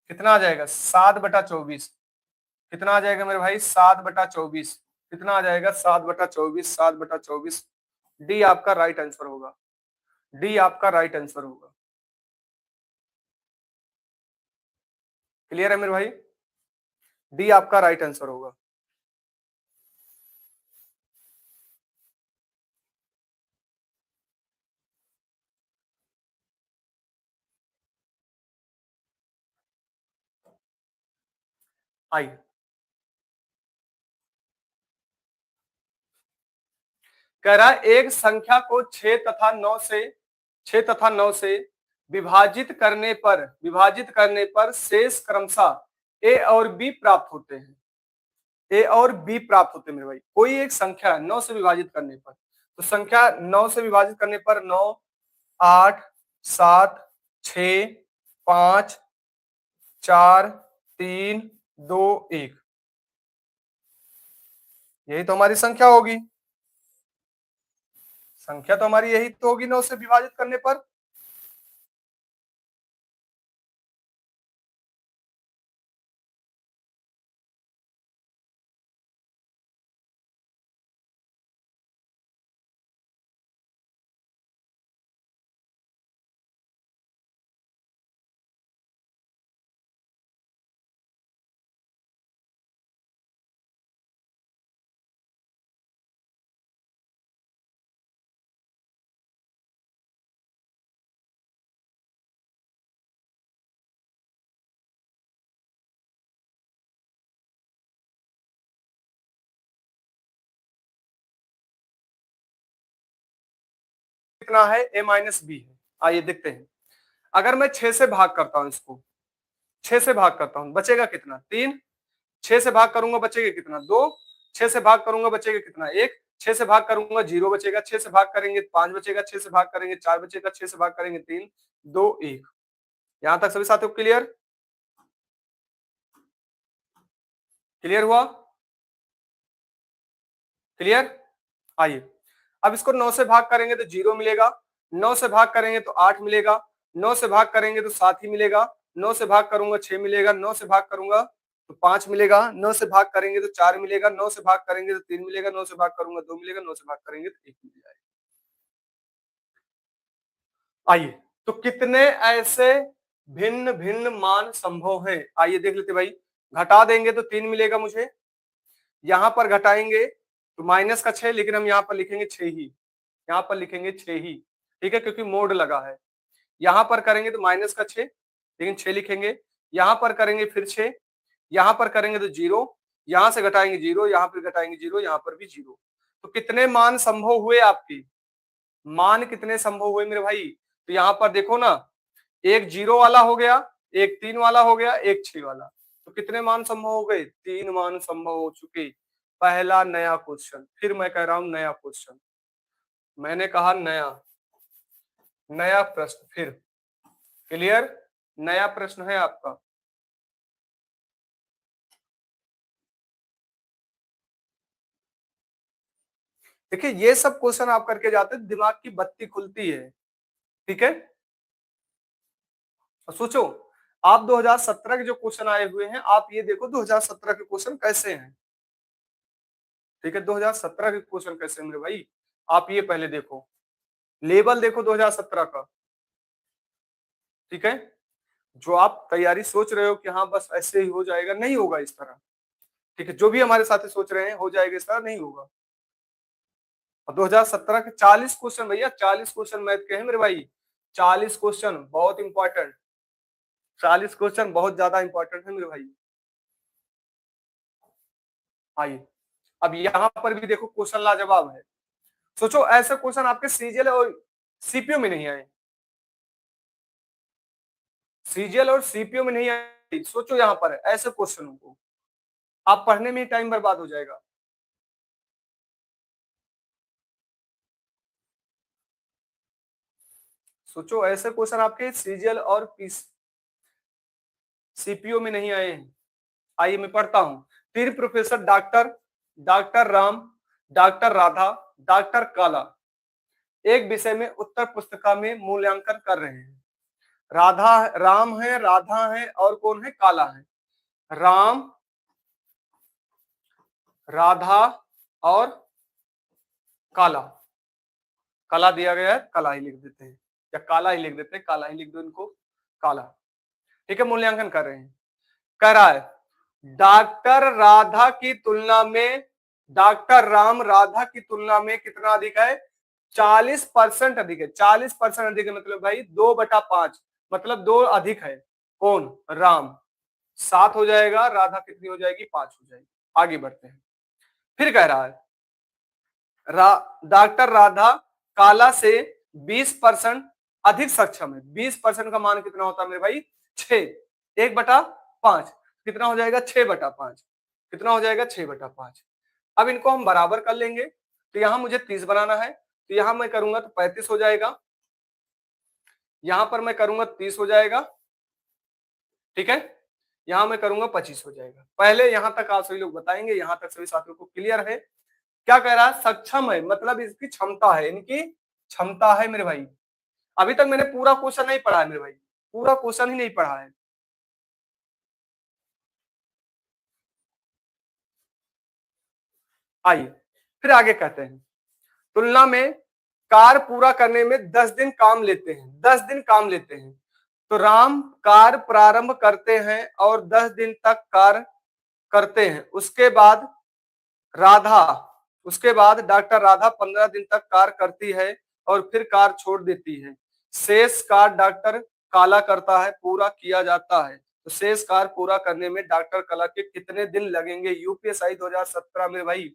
Speaker 1: कितना आ जाएगा, 7/24, कितना आ जाएगा मेरे भाई, 7/24, कितना आ जाएगा, 7/24, 7/24, डी आपका राइट आंसर होगा, डी आपका राइट आंसर होगा। क्लियर है मेरे भाई, डी आपका राइट आंसर होगा। आइए कह रहा है एक संख्या को 6 तथा 9 से विभाजित करने पर शेष क्रमशः ए और बी प्राप्त होते हैं, ए और बी प्राप्त होते हैं मेरे भाई। कोई एक संख्या 9 से विभाजित करने पर, तो संख्या 9 से विभाजित करने पर 9 8 7 6 5 4 3 2 1, यही तो हमारी संख्या होगी, संख्या तो हमारी यही तो होगी 9 से विभाजित करने पर। कितना है, a माइनस बी है। आइए देखते हैं, अगर मैं 6 से भाग करता हूं इसको, 6 से भाग करता हूं, बचेगा कितना, 3। 6 से भाग करूंगा बचेगा कितना, 2। 6 से भाग करूंगा बचेगा कितना, 1। 6 से भाग करूंगा 0 बचेगा, 6 से भाग करेंगे 5 बचेगा, 6 से भाग करेंगे 4 बचेगा, 6 से भाग करेंगे 3, 2, 1। यहां तक सभी साथियों क्लियर, क्लियर हुआ, क्लियर। आइए अब इसको 9 से भाग करेंगे तो 0 मिलेगा, 9 से भाग करेंगे तो 8 मिलेगा, 9 से भाग करेंगे तो 7 ही मिलेगा, 9 से भाग करूंगा 6 मिलेगा, 9 से भाग करूंगा तो 5 मिलेगा, 9 से भाग करेंगे तो 4 मिलेगा, 9 से भाग करेंगे तो 3 मिलेगा, 9 से भाग करूंगा 2 मिलेगा, 9 से भाग करेंगे तो 1 मिल जाएगा। आइए तो कितने ऐसे भिन्न भिन्न मान संभव हैं, आइए देख लेते भाई। घटा देंगे तो 3 मिलेगा मुझे, यहां पर घटाएंगे तो माइनस का 6, लेकिन हम यहाँ पर लिखेंगे 6 ही, यहाँ पर लिखेंगे 6 ही, ठीक है, क्योंकि मोड लगा है। यहां पर करेंगे तो माइनस का 6, लेकिन 6 लिखेंगे, यहां पर करेंगे फिर 6, यहां पर करेंगे तो 0, यहां से घटाएंगे 0, यहां पर घटाएंगे 0, यहां पर भी 0। तो कितने मान संभव हुए आपकी, मान कितने संभव हुए मेरे भाई, तो यहाँ पर देखो ना, एक 0 वाला हो गया, एक 3 वाला हो गया, एक 6 वाला, तो कितने मान संभव हो गए, 3 मान संभव हो चुके। पहला नया क्वेश्चन, फिर मैं कह रहा हूं नया क्वेश्चन, मैंने कहा नया, नया प्रश्न, फिर क्लियर, नया प्रश्न है आपका। देखिए ये सब क्वेश्चन आप करके जाते हैं, दिमाग की बत्ती खुलती है, ठीक है। सोचो आप 2017 के जो क्वेश्चन आए हुए हैं, आप ये देखो 2017 के क्वेश्चन कैसे हैं, ठीक है। 2017 के क्वेश्चन कैसे हैं मेरे भाई, आप ये पहले देखो, लेवल देखो 2017 का, ठीक है। जो आप तैयारी सोच रहे हो कि हाँ बस ऐसे ही हो जाएगा, नहीं होगा इस तरह, ठीक है। जो भी हमारे साथी सोच रहे हैं हो जाएगा, इस तरह नहीं होगा। और 2017 के 40 क्वेश्चन भैया, 40 क्वेश्चन मैथ के हैं मेरे भाई, 40 क्वेश्चन बहुत इंपॉर्टेंट, 40 क्वेश्चन बहुत ज्यादा इंपॉर्टेंट है मेरे भाई। आइए अब यहाँ पर भी देखो क्वेश्चन लाजवाब है। सोचो ऐसे क्वेश्चन आपके सीजीएल और सीपीयू में नहीं आए, सीजीएल और सीपीयू में नहीं आए। सोचो यहाँ पर ऐसे क्वेश्चनों को आप पढ़ने में ही टाइम बर्बाद हो जाएगा। सोचो ऐसे क्वेश्चन आपके सीजीएल और सीपीयू में नहीं आए हैं। आइए मैं पढ़ता हूं, तीन professor doctor, doctor Ram, doctor Radha, doctor काला एक विषय में उत्तर पुस्तिका में मूल्यांकन कर रहे हैं। राधा, राम है, राधा है और कौन है, काला है। राम, राधा और काला, काला दिया गया है, काला ही लिख देते हैं, या काला ही लिख देते हैं, काला ही लिख दो इनको, काला, ठीक है। मूल्यांकन कर रहे हैं, कह रहा है डॉक्टर राधा की तुलना में डॉक्टर राम राधा की तुलना में कितना अधिक है, 40% अधिक है। 40% अधिक है मतलब भाई 2/5, मतलब 2 अधिक है, कौन, राम। 7 हो जाएगा, राधा कितनी हो जाएगी, 5 हो जाएगी। आगे बढ़ते हैं, फिर कह रहा है डॉक्टर राधा काला से 20% अधिक सक्षम है। 20% का मान कितना होता है मेरे भाई, 6, 1/5 कितना हो जाएगा, 6/5 कितना हो जाएगा, 6/5। अब इनको हम बराबर कर लेंगे, तो यहां मुझे 30 बनाना है, तो यहां मैं करूंगा तो 35 हो जाएगा, यहां पर मैं करूंगा 30 हो जाएगा, ठीक है। यहां मैं करूंगा 25 हो जाएगा। पहले यहां तक आप सभी लोग बताएंगे, यहां तक सभी साथियों को क्लियर है। क्या कह रहा है, सक्षम है मतलब इसकी क्षमता है, इनकी क्षमता है मेरे भाई। अभी तक मैंने पूरा क्वेश्चन नहीं पढ़ा है मेरे भाई, पूरा क्वेश्चन ही नहीं पढ़ा है। आइए फिर आगे कहते हैं, तुलना में कार्य पूरा करने में 10 दिन काम लेते हैं, 10 दिन काम लेते हैं। तो राम कार्य प्रारंभ करते हैं और 10 दिन तक कार्य करते हैं, उसके बाद राधा, उसके बाद डॉक्टर राधा 15 दिन तक कार्य करती है और फिर कार्य छोड़ देती है। शेष कार्य डॉक्टर काला करता है, पूरा किया जाता है। तो शेष कार्य पूरा करने में डॉक्टर काला के कितने दिन लगेंगे, यूपीएसआई 2017 में भाई।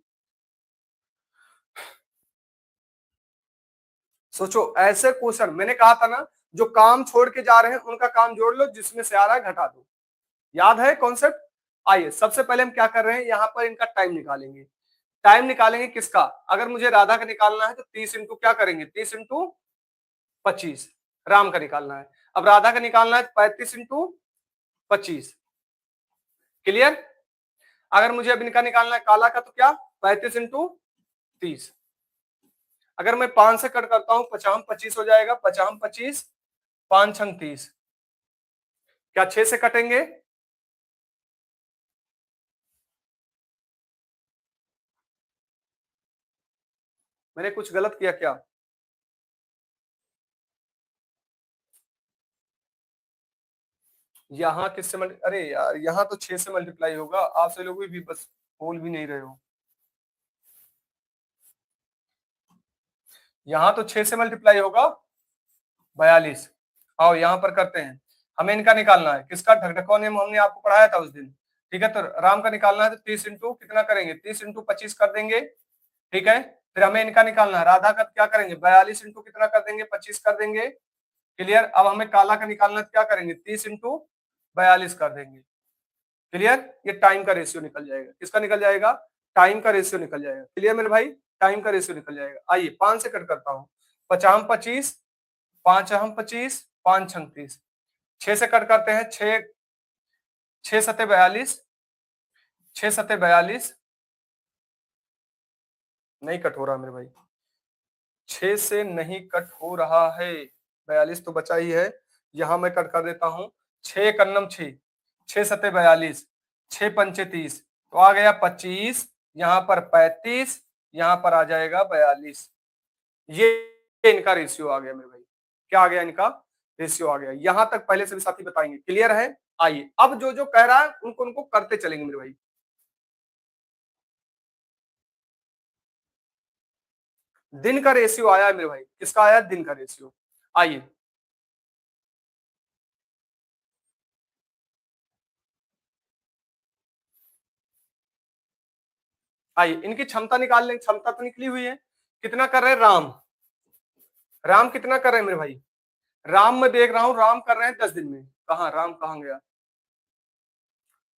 Speaker 1: सोचो ऐसे क्वेश्चन, मैंने कहा था ना जो काम छोड़ के जा रहे हैं उनका काम जोड़ लो, जिसमें से आ रहा है घटा दो। याद है कॉन्सेप्ट? आइए सबसे पहले हम क्या कर रहे हैं, यहाँ पर इनका टाइम निकालेंगे। टाइम निकालेंगे किसका? अगर मुझे राधा का निकालना है तो 30 इंटू क्या करेंगे, 30 इंटू 25 राम का निकालना है। अब राधा का निकालना है 35 इंटू 25। क्लियर? अगर मुझे अब इनका निकालना है काला का तो क्या, 35 इंटू 30। अगर मैं 5 से कट करता हूं 50 25 हो जाएगा, 50 25 5 छंग 30। क्या 6 से कटेंगे? मैंने कुछ गलत किया क्या? यहाँ किससे अरे यार यहाँ तो 6 से मल्टीप्लाई होगा, आप से लोग भी बस बोल भी नहीं रहे हो। यहाँ तो 6 से मल्टीप्लाई होगा 42। आओ यहाँ पर करते हैं, हमें इनका निकालना है किसका, ढकढकवा नियम हमने आपको पढ़ाया था उस दिन। ठीक है, तो राम का निकालना है तो 30 इंटू कितना करेंगे, 30 इंटू 25 कर देंगे। ठीक है, फिर हमें इनका निकालना है, राधा का क्या करेंगे, 42 इंटू कितना कर देंगे, 25 कर देंगे। क्लियर? अब हमें काला का निकालना है तो क्या करेंगे, 30 इंटू 42 कर देंगे। क्लियर? ये टाइम का रेशियो निकल जाएगा, किसका निकल जाएगा, टाइम का रेशियो निकल जाएगा। क्लियर मेरे भाई? टाइम का रेशियो निकल जाएगा। आइए 5 से कट करता हूँ, 50 25 5 हम 25 5 छंग 30। 6 से कट करते हैं, 6 सते 42, 6 सते 42 नहीं कट हो रहा मेरे भाई, 6 से नहीं कट हो रहा है, 42 तो बचा ही है। यहां मैं कट कर देता हूं, 6 कन्नम 6, 6 सते 42, 6 पंचे 30, तो आ गया 25, यहाँ पर 35, यहाँ पर आ जाएगा 42। ये इनका रेशियो आ गया मेरे भाई। क्या आ गया इनका रेशियो आ गया। यहां तक पहले से भी साथी बताएंगे। क्लियर है? आइए अब जो जो कह रहा है उनको उनको करते चलेंगे मेरे भाई। दिन का रेशियो आया है मेरे भाई, किसका आया, दिन का रेशियो। आइए आइए इनकी क्षमता निकाल लेंगे, क्षमता तो निकली हुई है। कितना कर रहे हैं राम, राम कितना कर रहे हैं मेरे भाई, राम मैं देख रहा हूं राम कर रहे हैं 10 दिन में। कहा राम, कहां गया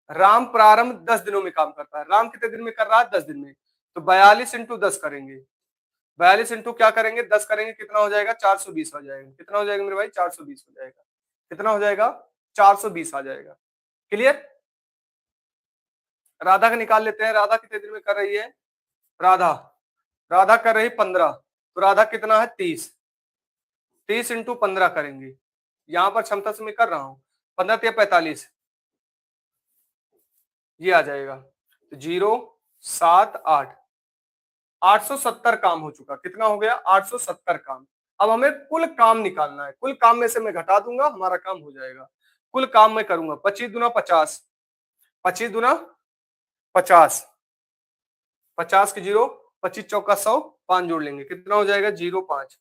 Speaker 1: राम, प्रारंभ 10 दिनों में काम करता है। राम कितने दिन में कर रहा है, 10 दिन में। तो 42 इंटू 10 करेंगे, 42 इंटू क्या करेंगे, 10 करेंगे, कितना हो जाएगा, 420 हो जाएगा। कितना हो जाएगा मेरे भाई, 420 हो जाएगा। कितना हो जाएगा, 420 आ जाएगा। क्लियर? राधा का निकाल लेते हैं, राधा कितने दिन में कर रही है, राधा राधा कर रही 15, तो राधा कितना है, 30। 30 इंटू 15 करेंगे, यहां पर क्षमता से मैं कर रहा हूं, 15 या 45, ये आ जाएगा। तो 0 7 8 870 काम हो चुका। कितना हो गया, 870 काम। अब हमें कुल काम निकालना है, कुल काम में से मैं घटा दूंगा, हमारा काम हो जाएगा। कुल काम मैं करूंगा, 25 दूना 50, 25 दूना 50, 50 के 0, 25 चौका 100, 5 जोड़ लेंगे, कितना हो जाएगा, 0 5,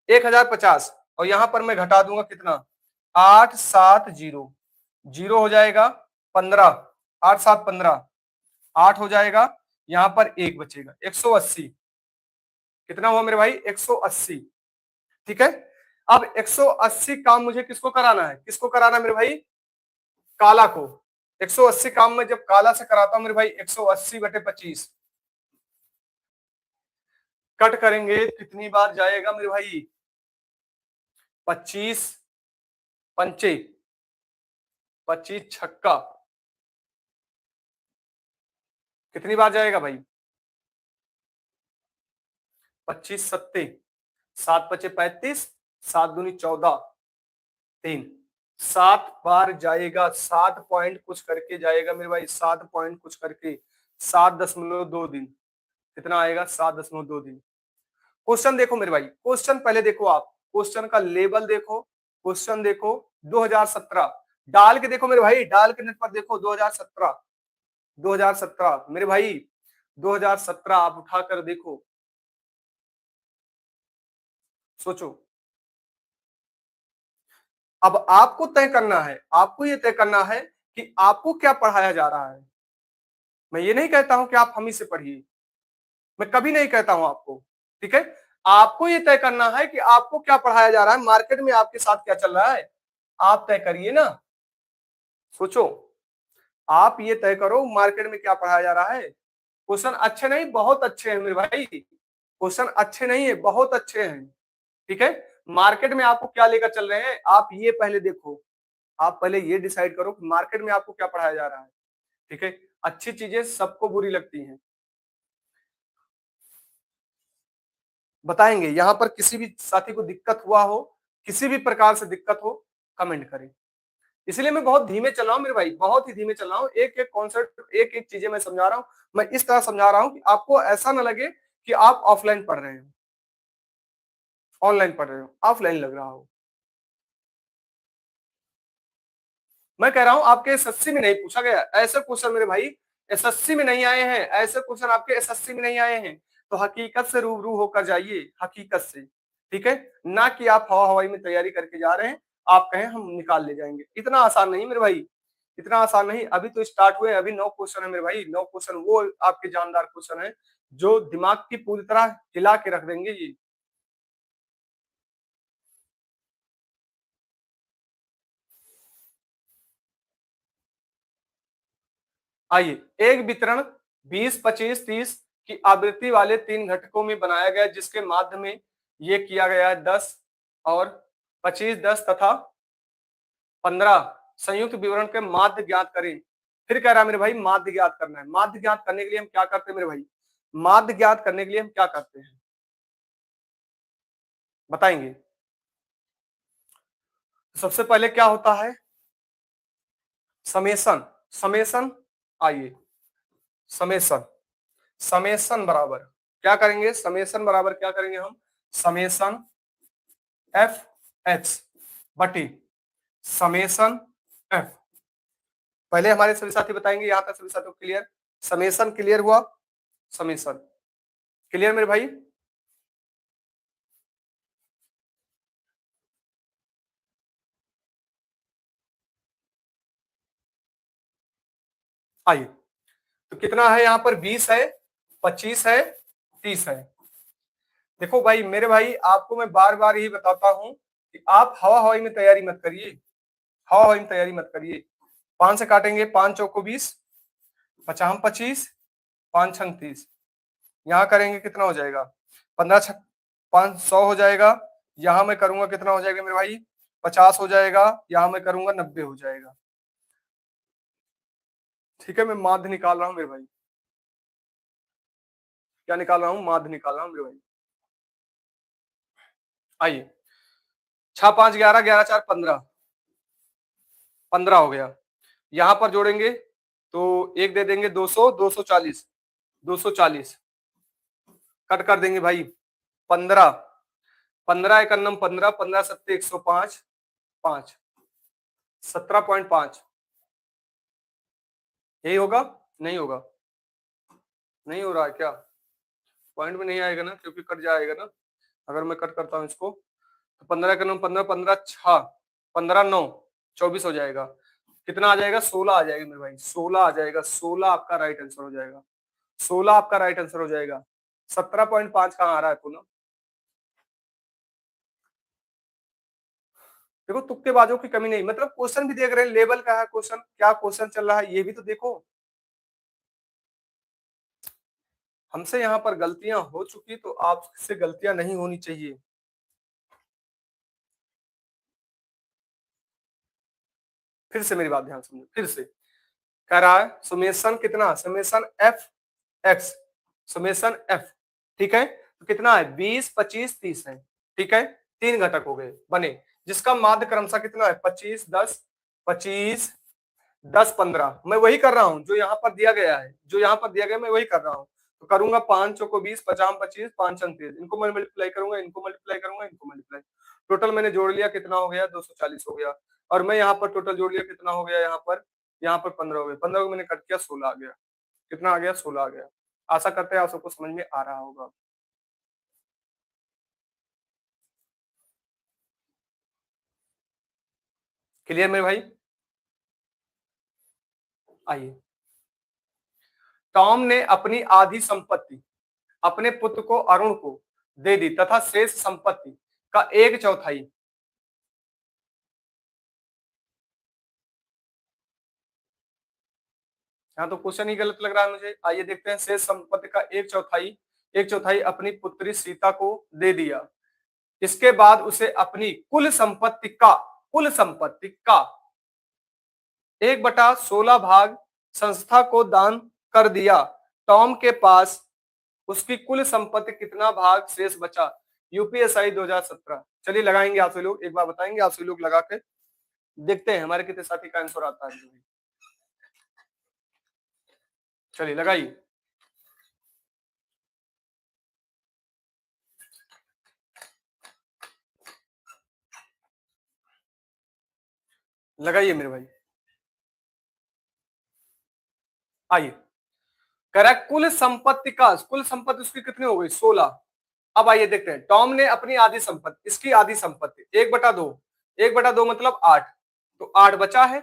Speaker 1: 1050। और यहां पर मैं घटा दूंगा कितना, 8 7 0, 0 हो जाएगा 15, 8 7 15, 8 हो जाएगा, यहां पर 1 बचेगा, 180। कितना हुआ मेरे भाई, 180। ठीक है, अब 180 काम मुझे किसको कराना है, किसको कराना है मेरे भाई, काला को। 180 काम में जब काला से कराता हूं मेरे भाई, 180/25 कट करेंगे, कितनी बार जाएगा मेरे भाई, 25 पंचे, 25 छक्का, कितनी बार जाएगा भाई, 25 सत्ते, 7 पचे 35, 7 दूनी 14, 3, 7 बार जाएगा, 7 पॉइंट कुछ करके जाएगा मेरे भाई, 7 पॉइंट कुछ करके, 7.2 दिन। कितना आएगा, 7.2 दिन। क्वेश्चन देखो मेरे भाई, क्वेश्चन पहले देखो आप, क्वेश्चन का लेवल देखो, क्वेश्चन देखो 2017, डाल के देखो मेरे भाई, डाल के नेट पर देखो 2017, 2017 मेरे भाई, 2017 आप उठाकर देखो, सोचो। अब आपको तय करना है, आपको ये तय करना है कि आपको क्या पढ़ाया जा रहा है। मैं ये नहीं कहता हूं कि आप हम ही से पढ़िए, मैं कभी नहीं कहता हूं आपको। ठीक है, आपको ये तय करना है कि आपको क्या पढ़ाया जा रहा है, मार्केट में आपके साथ क्या चल रहा है, आप तय करिए ना। सोचो, आप ये तय करो मार्केट में क्या पढ़ाया जा रहा है। क्वेश्चन अच्छे नहीं, बहुत अच्छे हैं मेरे भाई, क्वेश्चन अच्छे नहीं है, बहुत अच्छे हैं। ठीक है, मार्केट में आपको क्या लेकर चल रहे हैं, आप ये पहले देखो, आप पहले ये डिसाइड करो कि मार्केट में आपको क्या पढ़ाया जा रहा है। ठीक है, अच्छी चीजें सबको बुरी लगती हैं, बताएंगे। यहाँ पर किसी भी साथी को दिक्कत हुआ हो, किसी भी प्रकार से दिक्कत हो, कमेंट करें। इसलिए मैं बहुत धीमे चल रहा हूँ मेरे भाई, बहुत ही धीमे चल रहा हूँ, एक एक कॉन्सेप्ट, एक एक चीजें मैं समझा रहा हूँ। मैं इस तरह समझा रहा हूँ कि आपको ऐसा ना लगे कि आप ऑफलाइन पढ़ रहे हो, ऑनलाइन पढ़ रहे हो, ऑफलाइन लग रहा हो। मैं कह रहा हूं आपके एसएससी में नहीं पूछा गया ऐसे क्वेश्चन मेरे भाई, एसएससी में नहीं आए हैं ऐसे क्वेश्चन, आपके एसएससी में नहीं आए हैं। तो हकीकत से रूबरू होकर जाइए, हकीकत से। ठीक है, ना कि आप हवा हवाई में तैयारी करके जा रहे हैं, आप कहें हम निकाल ले जाएंगे। इतना आसान नहीं मेरे भाई, इतना आसान नहीं। अभी तो स्टार्ट हुए, अभी 9 क्वेश्चन है मेरे भाई, 9 क्वेश्चन वो आपके जानदार क्वेश्चन है जो दिमाग की पूरी तरह हिला के रख देंगे ये। आइए, एक वितरण 20, 25, 30 की आवृत्ति वाले 3 घटकों में बनाया गया, जिसके माध्य में ये किया गया है 10 और 25, 10 तथा 15 संयुक्त विवरण के माध्य ज्ञात करें। फिर कह रहा है मेरे भाई माध्य ज्ञात करना है। माध्य ज्ञात करने के लिए हम क्या करते हैं मेरे भाई, माध्य ज्ञात करने के लिए हम क्या करते हैं बताएंगे। सबसे पहले क्या होता है, समेसन। समेसन, आइए, समेसन, समेसन बराबर क्या करेंगे, समेसन बराबर क्या करेंगे हम, समेसन एफ एक्स बटी समेसन एफ। पहले हमारे सभी साथी बताएंगे, यहां तक सभी साथियों क्लियर, समेसन क्लियर हुआ, समेसन क्लियर मेरे भाई। आइए, तो कितना है यहाँ पर, 20 है, 25 है, 30 है। देखो भाई मेरे भाई, आपको मैं बार बार यही बताता हूं कि आप हवा हवाई में तैयारी मत करिए, हवा हवाई में तैयारी मत करिए। 5 से काटेंगे, 5 चौको 20, 50 25, 5 छंग 30, यहाँ करेंगे कितना हो जाएगा, 15 500 हो जाएगा। यहाँ मैं करूंगा कितना हो जाएगा मेरे भाई, 50 हो जाएगा। यहाँ मैं करूंगा 90 हो जाएगा। ठीक है, मैं माध्य निकाल रहा हूँ मेरे भाई, क्या निकाल रहा हूँ, माध्य निकाल रहा हूँ मेरे भाई। आइए, 6 5 11, 11 4 15, 15 हो गया। यहाँ पर जोड़ेंगे तो एक दे देंगे, 200, 240, 240 कट कर देंगे भाई, 15, 15 एक अन्नम 15, 15 सत्ते 105, 5, 17.5, यही होगा, नहीं होगा, नहीं हो रहा है क्या, पॉइंट में नहीं आएगा ना, क्योंकि कट जाएगा ना अगर मैं कट करता हूँ इसको। तो 15 का 9, 15, 15 6, 15 9, 24 हो जाएगा। कितना आ जाएगा, 16 आ जाएगा मेरे भाई, 16 आ जाएगा, 16 आपका राइट आंसर हो जाएगा, 16 आपका राइट आंसर हो जाएगा। 17.5 कहाँ आ रहा है पुनः, देखो तुक्केबाजों की कमी नहीं, मतलब क्वेश्चन भी देख रहे हैं, लेवल का है क्वेश्चन, क्या क्वेश्चन चल रहा है ये भी तो देखो। हमसे यहाँ पर गलतियां हो चुकी तो आपसे गलतियां नहीं होनी चाहिए। फिर से मेरी बात ध्यान समझो, फिर से कह रहा है सुमेशन कितना, summation F x, summation F. ठीक है, तो कितना है, 20 25 30 है। ठीक है, 3 घटक हो गए बने, जिसका माध्य क्रमशः कितना है, 25 10, 25 10 15। मैं वही कर रहा हूँ जो यहाँ पर दिया गया है, जो यहाँ पर दिया गया मैं वही कर रहा हूँ। तो करूंगा 5 को 20, 50 25, 5 30, इनको मैं मल्टीप्लाई करूंगा, इनको मल्टीप्लाई करूंगा, इनको मल्टीप्लाई, टोटल मैंने जोड़ लिया, कितना हो गया, 240 हो गया। और मैं यहाँ पर टोटल जोड़ लिया, कितना हो गया, यहाँ पर 15 हो गया, 15 को मैंने कट किया, 16 आ गया। कितना आ गया, 16 आ गया। आशा करते हैं आप सबको समझ में आ रहा होगा। क्लियर मेरे भाई। आइए, टॉम ने अपनी आधी संपत्ति अपने पुत्र को अरुण को दे दी तथा शेष संपत्ति का एक चौथाई। यहाँ तो क्वेश्चन ही गलत लग रहा है मुझे। आइए देखते हैं, शेष संपत्ति का एक चौथाई अपनी पुत्री सीता को दे दिया। इसके बाद उसे अपनी कुल संपत्ति का 1/16 भाग संस्था को दान कर दिया। टॉम के पास उसकी कुल संपत्ति कितना भाग शेष बचा? यूपीएसआई 2017। चलिए लगाएंगे आप सभी लोग, एक बार बताएंगे आप सभी लोग लगा के, देखते हैं हमारे कितने साथी का आंसर आता है। चलिए लगाइए। लगाइए मेरे भाई। आइए, कह रहा है कुल संपत्ति उसकी कितनी हो गई? 16। अब आइए देखते हैं, टॉम ने अपनी आधी संपत्ति, इसकी आधी संपत्ति 1/2, 1/2 मतलब 8, तो 8 बचा है,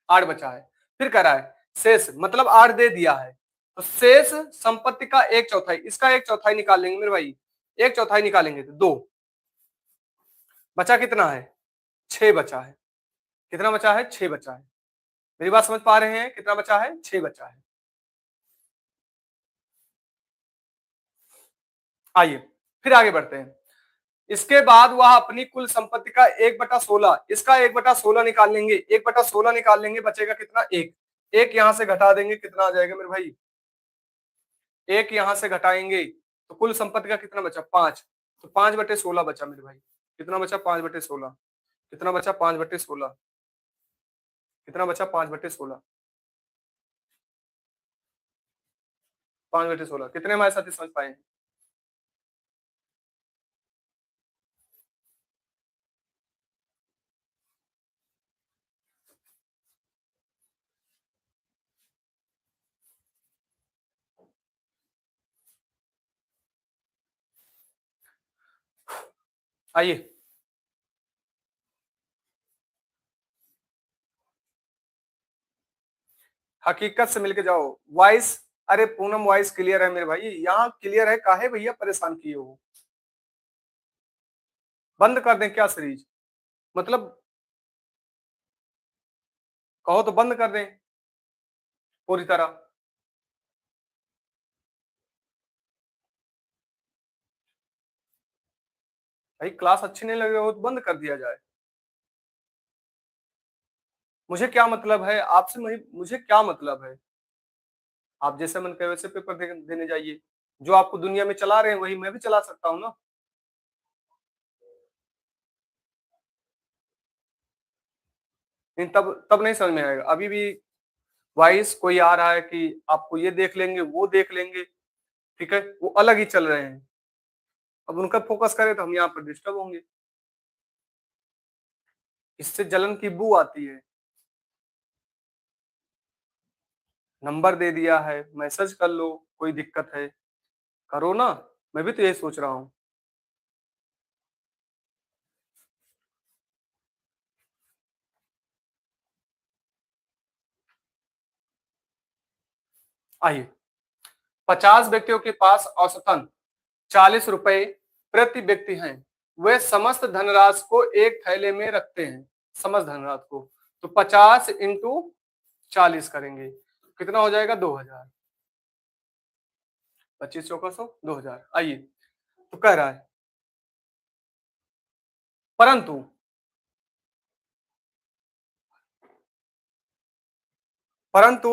Speaker 1: 8 बचा है। फिर कह रहा है शेष मतलब 8 दे दिया है, तो शेष संपत्ति का एक चौथाई, इसका एक चौथाई निकाल लेंगे मेरे भाई, एक चौथाई निकालेंगे तो 2 बचा, कितना है? 6 बचा है। कितना बचा है? 6 बचा है। मेरी बात समझ पा रहे हैं? कितना बचा है? 6 बचा है। आइए फिर आगे बढ़ते हैं। इसके बाद वह अपनी कुल संपत्ति का 1/16, इसका 1/16 निकाल लेंगे, 1/16 निकाल लेंगे, बचेगा कितना? 1। एक यहां से घटा देंगे, कितना आ जाएगा मेरे भाई? एक यहां से घटाएंगे तो कुल संपत्ति का कितना बचा? 5। तो 5/16 बचा मेरे भाई। कितना बचा? 5/16। कितना बचा? 5/16। कितना बचा? 5/16। 5/16 कितने हमारे साथी समझ पाए? आइए, हकीकत से मिलके जाओ। वॉइस, अरे पूनम वॉइस क्लियर है मेरे भाई, यहाँ क्लियर है, काहे भैया परेशान किए हो? बंद कर दें क्या सीरीज? मतलब कहो तो बंद कर दें पूरी तरह। भाई क्लास अच्छी नहीं लगे हो तो बंद कर दिया जाए। मुझे क्या मतलब है आपसे? मुझे क्या मतलब है? आप जैसे मन करे वैसे पेपर देने जाइए। जो आपको दुनिया में चला रहे हैं वही मैं भी चला सकता हूँ ना। तब नहीं समझ में आएगा। अभी भी वॉइस कोई आ रहा है कि आपको ये देख लेंगे वो देख लेंगे, ठीक है, वो अलग ही चल रहे हैं। अब उनका फोकस करें तो हम यहाँ पर डिस्टर्ब होंगे, इससे जलन की बू आती है। नंबर दे दिया है, मैसेज कर लो, कोई दिक्कत है? करो ना, मैं भी तो यही सोच रहा हूँ। आइए, 50 व्यक्तियों के पास औसतन 40 रुपए प्रति व्यक्ति हैं। वे समस्त धनराशि को एक थैले में रखते हैं, समस्त धनराशि को। तो 50 इंटू 40 करेंगे, कितना हो जाएगा? 2000। 25 चौका 100, 2000। आइए, तो कह रहा है परंतु परंतु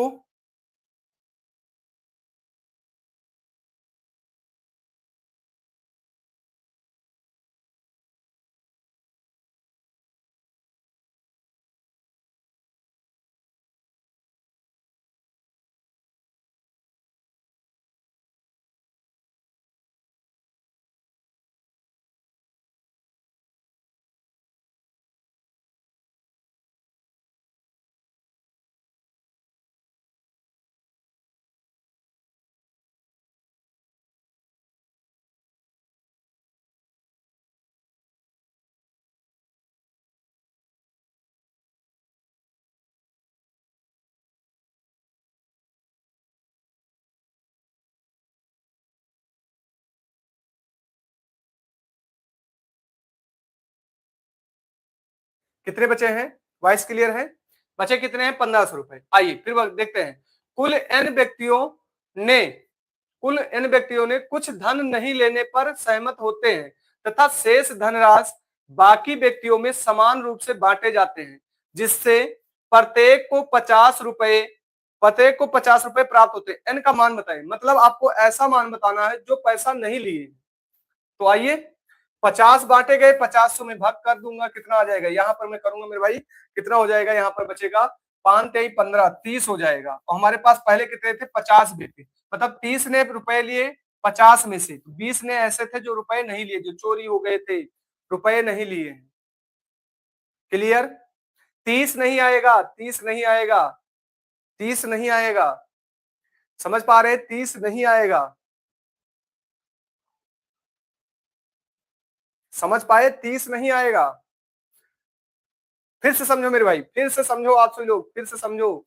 Speaker 1: कितने बचे हैं? वॉइस क्लियर है? बचे कितने हैं? 1500 रुपए। आइए फिर देखते हैं। कुल एन व्यक्तियों ने कुछ धन नहीं लेने पर सहमत होते हैं तथा शेष धनराशि बाकी व्यक्तियों में समान रूप से बांटे जाते हैं, जिससे प्रत्येक को 50 रुपए प्राप्त होते हैं। एन का मान बताएं, मतलब आपको ऐसा मान बताना है जो पैसा नहीं लिए। तो आइए 50 बांटे गए, 50 में भाग कर दूंगा, कितना आ जाएगा? यहाँ पर मैं करूंगा मेरे भाई, कितना हो जाएगा? यहाँ पर बचेगा 5 3 15 30 हो जाएगा। और हमारे पास पहले कितने थे? 50 व्यक्ति, मतलब 30 ने रुपए लिए 50 में से, 20 ने ऐसे थे जो रुपए नहीं लिए, जो चोरी हो गए थे, रुपए नहीं लिए। क्लियर? 30 नहीं आएगा, 30 नहीं आएगा, 30 नहीं आएगा। समझ पा रहे? 30 नहीं आएगा। समझ पाए? 30 नहीं आएगा। फिर से समझो मेरे भाई, फिर से समझो आप सभी लोग, फिर से समझो।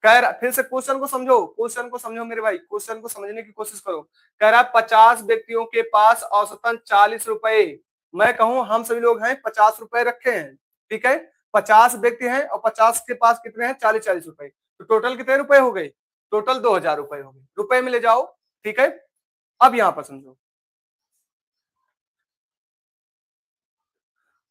Speaker 1: कह रहा, फिर से क्वेश्चन को समझो, क्वेश्चन को समझो मेरे भाई, क्वेश्चन को समझने की कोशिश करो। कह रहा 50 व्यक्तियों के पास औसतन 40 रुपए, मैं कहूं हम सभी लोग हैं 50 रुपए रखे हैं, ठीक है? 50 व्यक्ति हैं और 50 के पास कितने हैं? 40 रुपए। तो टोटल कितने रुपए हो गए? टोटल 2000 रुपए हो गए। रुपए में ले जाओ, ठीक है? अब यहां पर समझो,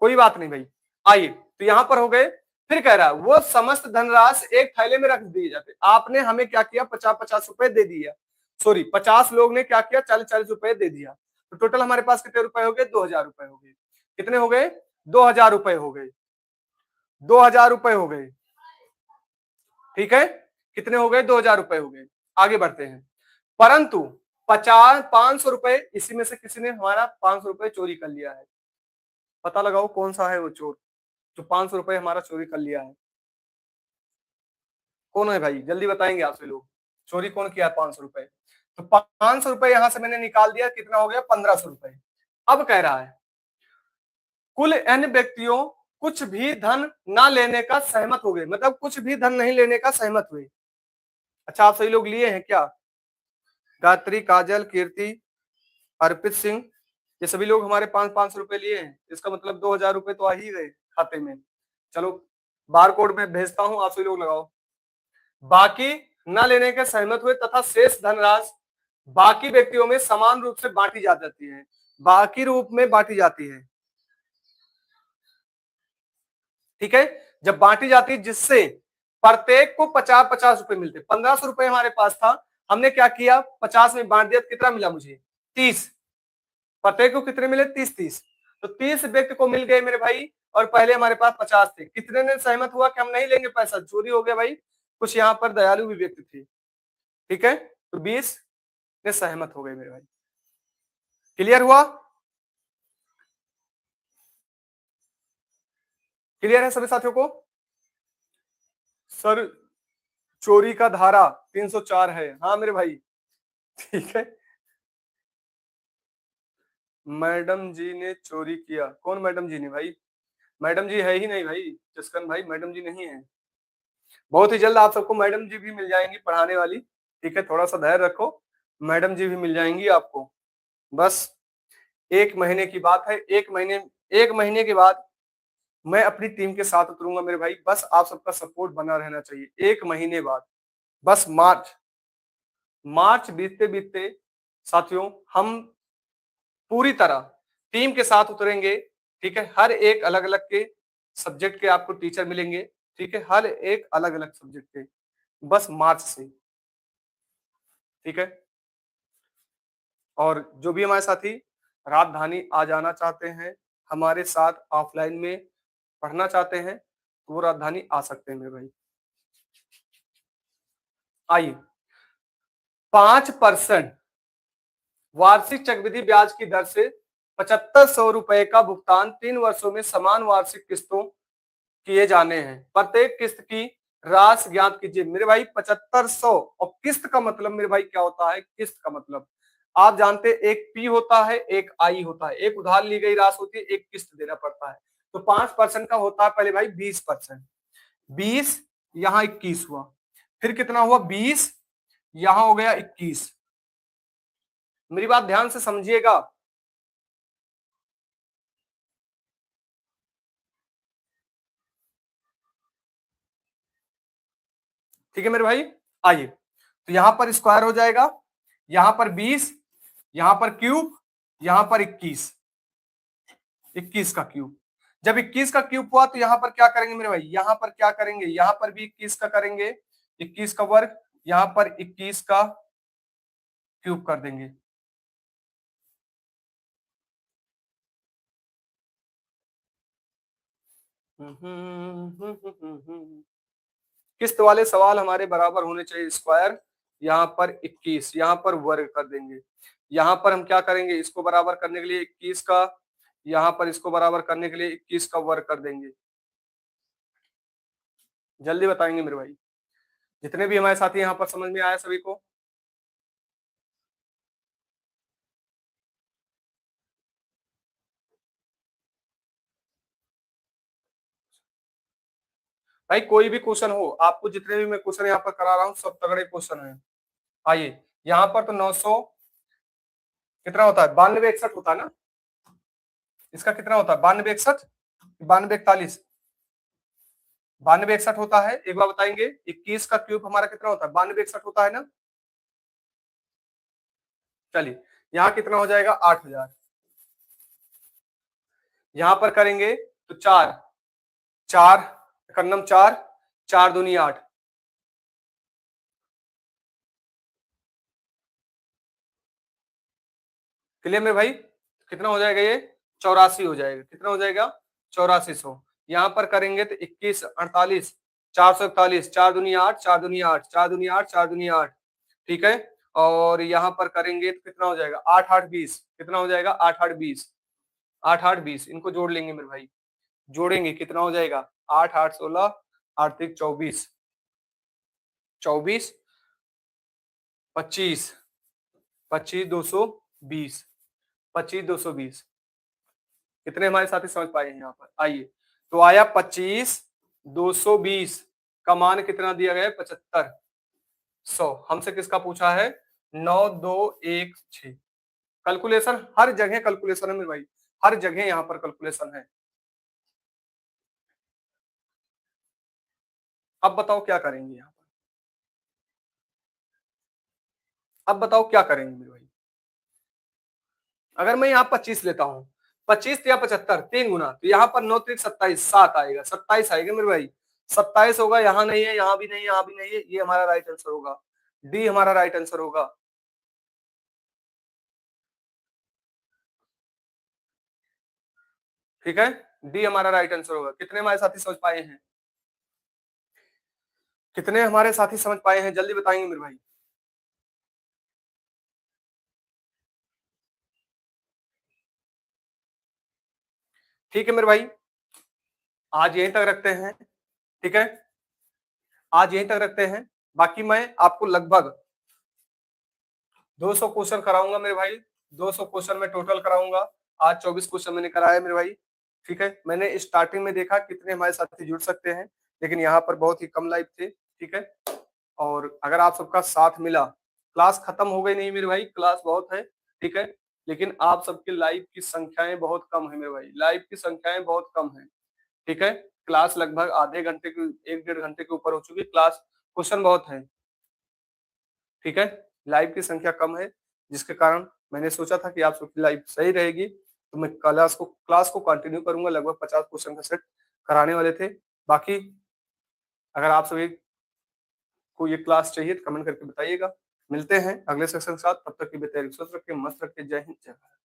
Speaker 1: कोई बात नहीं भाई। आइए, तो यहां पर हो गए। फिर कह रहा है वो समस्त धनराशि एक थैले में रख दिए जाते। आपने हमें क्या किया? 50 रुपए दे दिया, सॉरी 50 लोग ने क्या किया? 40 रुपए दे दिया। तो टोटल हमारे पास कितने रुपए हो गए? 2000 रुपए हो गए। कितने हो गए? 2000 रुपए हो गए। 2000 रुपए हो गए, ठीक है? कितने हो गए? 2000 रुपए हो गए। आगे बढ़ते हैं। परंतु 500 रुपए इसी में से किसी ने हमारा 500 रुपए चोरी कर लिया है। पता लगाओ कौन सा है वो चोर जो 500 रुपए हमारा चोरी कर लिया है। कौन है भाई? जल्दी बताएंगे आपसे लोग। चोरी कौन किया है 500 रुपए? तो 500 रुपए यहां से मैंने निकाल दिया, कितना हो गया? 1500 रुपए। अब कह रहा है कुल एन व्यक्तियों कुछ भी धन ना लेने का सहमत हो गए, मतलब कुछ भी धन नहीं लेने का सहमत हुए। अच्छा, आप सही लोग लिए हैं क्या? गायत्री, काजल, कीर्ति, अर्पित सिंह, ये सभी लोग हमारे 500 रुपए लिए हैं। इसका मतलब 2000 रुपए तो आ ही गए खाते में। चलो बार कोड में भेजता हूं, आप सभी लोग लगाओ। बाकी न लेने के सहमत हुए तथा शेष धनराशि बाकी व्यक्तियों में समान रूप से बांटी जा जाती है। बाकी रूप में बांटी जाती है, ठीक है? जब बांटी जाती है जिससे प्रत्येक को 50 रुपए मिलते। 1500 रुपए हमारे पास था, हमने क्या किया? 50 में बांट दिया, कितना मिला मुझे? 30। प्रत्येक को कितने मिले? 30। तो 30 व्यक्ति को मिल गए मेरे भाई, और पहले हमारे पास 50 थे। कितने ने सहमत हुआ कि हम नहीं लेंगे पैसा, चोरी हो गया भाई? कुछ यहाँ पर दयालु भी व्यक्ति थे, ठीक है? तो 20 ने सहमत हो गए मेरे भाई। क्लियर हुआ? क्लियर है सभी साथियों को? सर चोरी का धारा 304 है। हाँ मेरे भाई, ठीक है। मैडम जी ने चोरी किया? कौन मैडम जी ने भाई? मैडम जी है ही नहीं भाई, जसकन भाई मैडम जी नहीं है। बहुत ही जल्द आप सबको मैडम जी भी मिल जाएंगी पढ़ाने वाली, ठीक है? थोड़ा सा धैर्य रखो, मैडम जी भी मिल जाएंगी आपको। बस 1 महीने की बात है। 1 महीने के बाद मैं अपनी टीम के साथ उतरूंगा मेरे भाई। बस आप सबका सपोर्ट बना रहना चाहिए। 1 महीने बाद, बस मार्च बीतते बीतते साथियों हम पूरी तरह टीम के साथ उतरेंगे, ठीक है? हर एक अलग अलग के सब्जेक्ट के आपको टीचर मिलेंगे, ठीक है? हर एक अलग अलग सब्जेक्ट के, बस मार्च से, ठीक है? और जो भी हमारे साथी राजधानी आ जाना चाहते हैं, हमारे साथ ऑफलाइन में पढ़ना चाहते हैं, तो वो राजधानी आ सकते हैं मेरे भाई। आइए, 5% वार्षिक चक्रवृद्धि ब्याज की दर से 7500 रुपए का भुगतान 3 वर्षों में समान वार्षिक किस्तों किए जाने हैं। प्रत्येक किस्त की राशि ज्ञात कीजिए। मेरे भाई 7500, और किस्त का मतलब मेरे भाई क्या होता है? किस्त का मतलब आप जानते हैं, एक पी होता है, एक आई होता है। एक उधार ली गई राशि होती है, एक किस्त देना पड़ता है। तो 5% का होता है पहले भाई 20%। 20 यहाँ 21 हुआ, फिर कितना हुआ? 20 यहाँ हो गया 21। मेरी बात ध्यान से समझिएगा। ठीक है मेरे भाई। आइए, तो यहां पर स्क्वायर हो जाएगा, यहां पर 20, यहां पर क्यूब, यहां पर 21, 21 का क्यूब। जब 21 का क्यूब हुआ तो यहां पर क्या करेंगे मेरे भाई, यहां पर क्या करेंगे, यहां पर भी 21 का करेंगे, 21 का वर्ग, यहां पर 21 का क्यूब कर देंगे। किस्त वाले सवाल हमारे बराबर होने चाहिए। स्क्वायर, यहाँ पर 21, यहाँ पर वर्ग कर देंगे। यहाँ पर हम क्या करेंगे, इसको बराबर करने के लिए 21 का, यहाँ पर इसको बराबर करने के लिए 21 का वर्ग कर देंगे। जल्दी बताएंगे मेरे भाई, जितने भी हमारे साथी यहाँ पर समझ में आया सभी को। भाई कोई भी क्वेश्चन हो, आपको जितने भी मैं क्वेश्चन यहाँ पर करा रहा हूँ सब तगड़े क्वेश्चन है। आइए, यहाँ पर तो 900 कितना होता है, 9261 होता है ना, इसका कितना होता है, 9261, 9241, 9261 होता है। एक बार बताएंगे, 21 का क्यूब हमारा कितना होता है, 9261 होता है ना। चलिए, यहाँ कितना हो जाएगा, 8000। यहां पर करेंगे तो 4, 4 कन्नम 4, 4 दूनी 8, क्लियर मेरे भाई। कितना हो जाएगा ये, 84 हो जाएगा। कितना हो जाएगा, 8400। यहाँ पर करेंगे तो 21, 48, 441, 4 दूनी 8, 4 दूनी 8, 4 दूनी 8, 4 दूनी 8, ठीक है। और यहाँ पर करेंगे तो कितना हो जाएगा, 8 8 20, कितना हो जाएगा, 8 8 20, 8 8 20, इनको जोड़ लेंगे मेरे भाई, जोड़ेंगे कितना हो जाएगा, 8 8 16, 8 3 24, 24 25, 25 220, 25 220। कितने हमारे साथी समझ पाए हैं यहाँ पर, आइए। तो आया 25 220 का मान कितना दिया गया है, 7500। हमसे किसका पूछा है, 9216। कैलकुलेशन हर जगह कैलकुलेशन है मेरे भाई, हर जगह यहाँ पर कैलकुलेशन है। अब बताओ क्या करेंगे यहाँ पर, अब बताओ क्या करेंगे मेरे भाई। अगर मैं यहाँ 25 लेता हूँ, 25 या 75, 3 गुना, तो यहाँ पर 9 3 27, 7 आएगा, 27 आएगा मेरे भाई। 27 होगा, यहाँ नहीं है, यहाँ भी नहीं, यहाँ भी नहीं है, ये हमारा राइट आंसर होगा, डी हमारा राइट आंसर होगा। ठीक है, डी हमारा राइट आंसर होगा। कितने हमारे साथी समझ पाए हैं, कितने हमारे साथी समझ पाए हैं, जल्दी बताएंगे मेरे भाई। ठीक है मेरे भाई, आज यहीं तक रखते हैं। ठीक है, आज यहीं तक रखते हैं। बाकी मैं आपको लगभग 200 क्वेश्चन कराऊंगा मेरे भाई, 200 क्वेश्चन में टोटल कराऊंगा। आज 24 क्वेश्चन मैंने कराया मेरे भाई। ठीक है, मैंने स्टार्टिंग में देखा कितने हमारे साथी जुड़ सकते हैं, लेकिन यहाँ पर बहुत ही कम लाइव थे। ठीक है, और अगर आप सबका साथ मिला, क्लास खत्म हो गई नहीं मेरे भाई, क्लास बहुत है। ठीक है, लेकिन आप सबके लाइव की संख्याएं बहुत कम है मेरे भाई, लाइव की संख्याएं बहुत कम है। ठीक है, क्लास लगभग आधे घंटे की, 1 1.5 घंटे के ऊपर हो चुकी क्लास, क्वेश्चन बहुत है। ठीक है, लाइव की संख्या कम है, जिसके कारण मैंने सोचा था कि आप सबकी लाइव सही रहेगी, तो मैं क्लास को कंटिन्यू करूंगा। लगभग 50 क्वेश्चन का सेट कराने वाले थे। बाकी अगर आप सभी को ये क्लास चाहिए तो कमेंट करके बताइएगा। मिलते हैं अगले सेक्शन के साथ, तब तक की बेहतर स्वस्थ रखिए, मस्त रखिए। जय हिंद, जय भारत।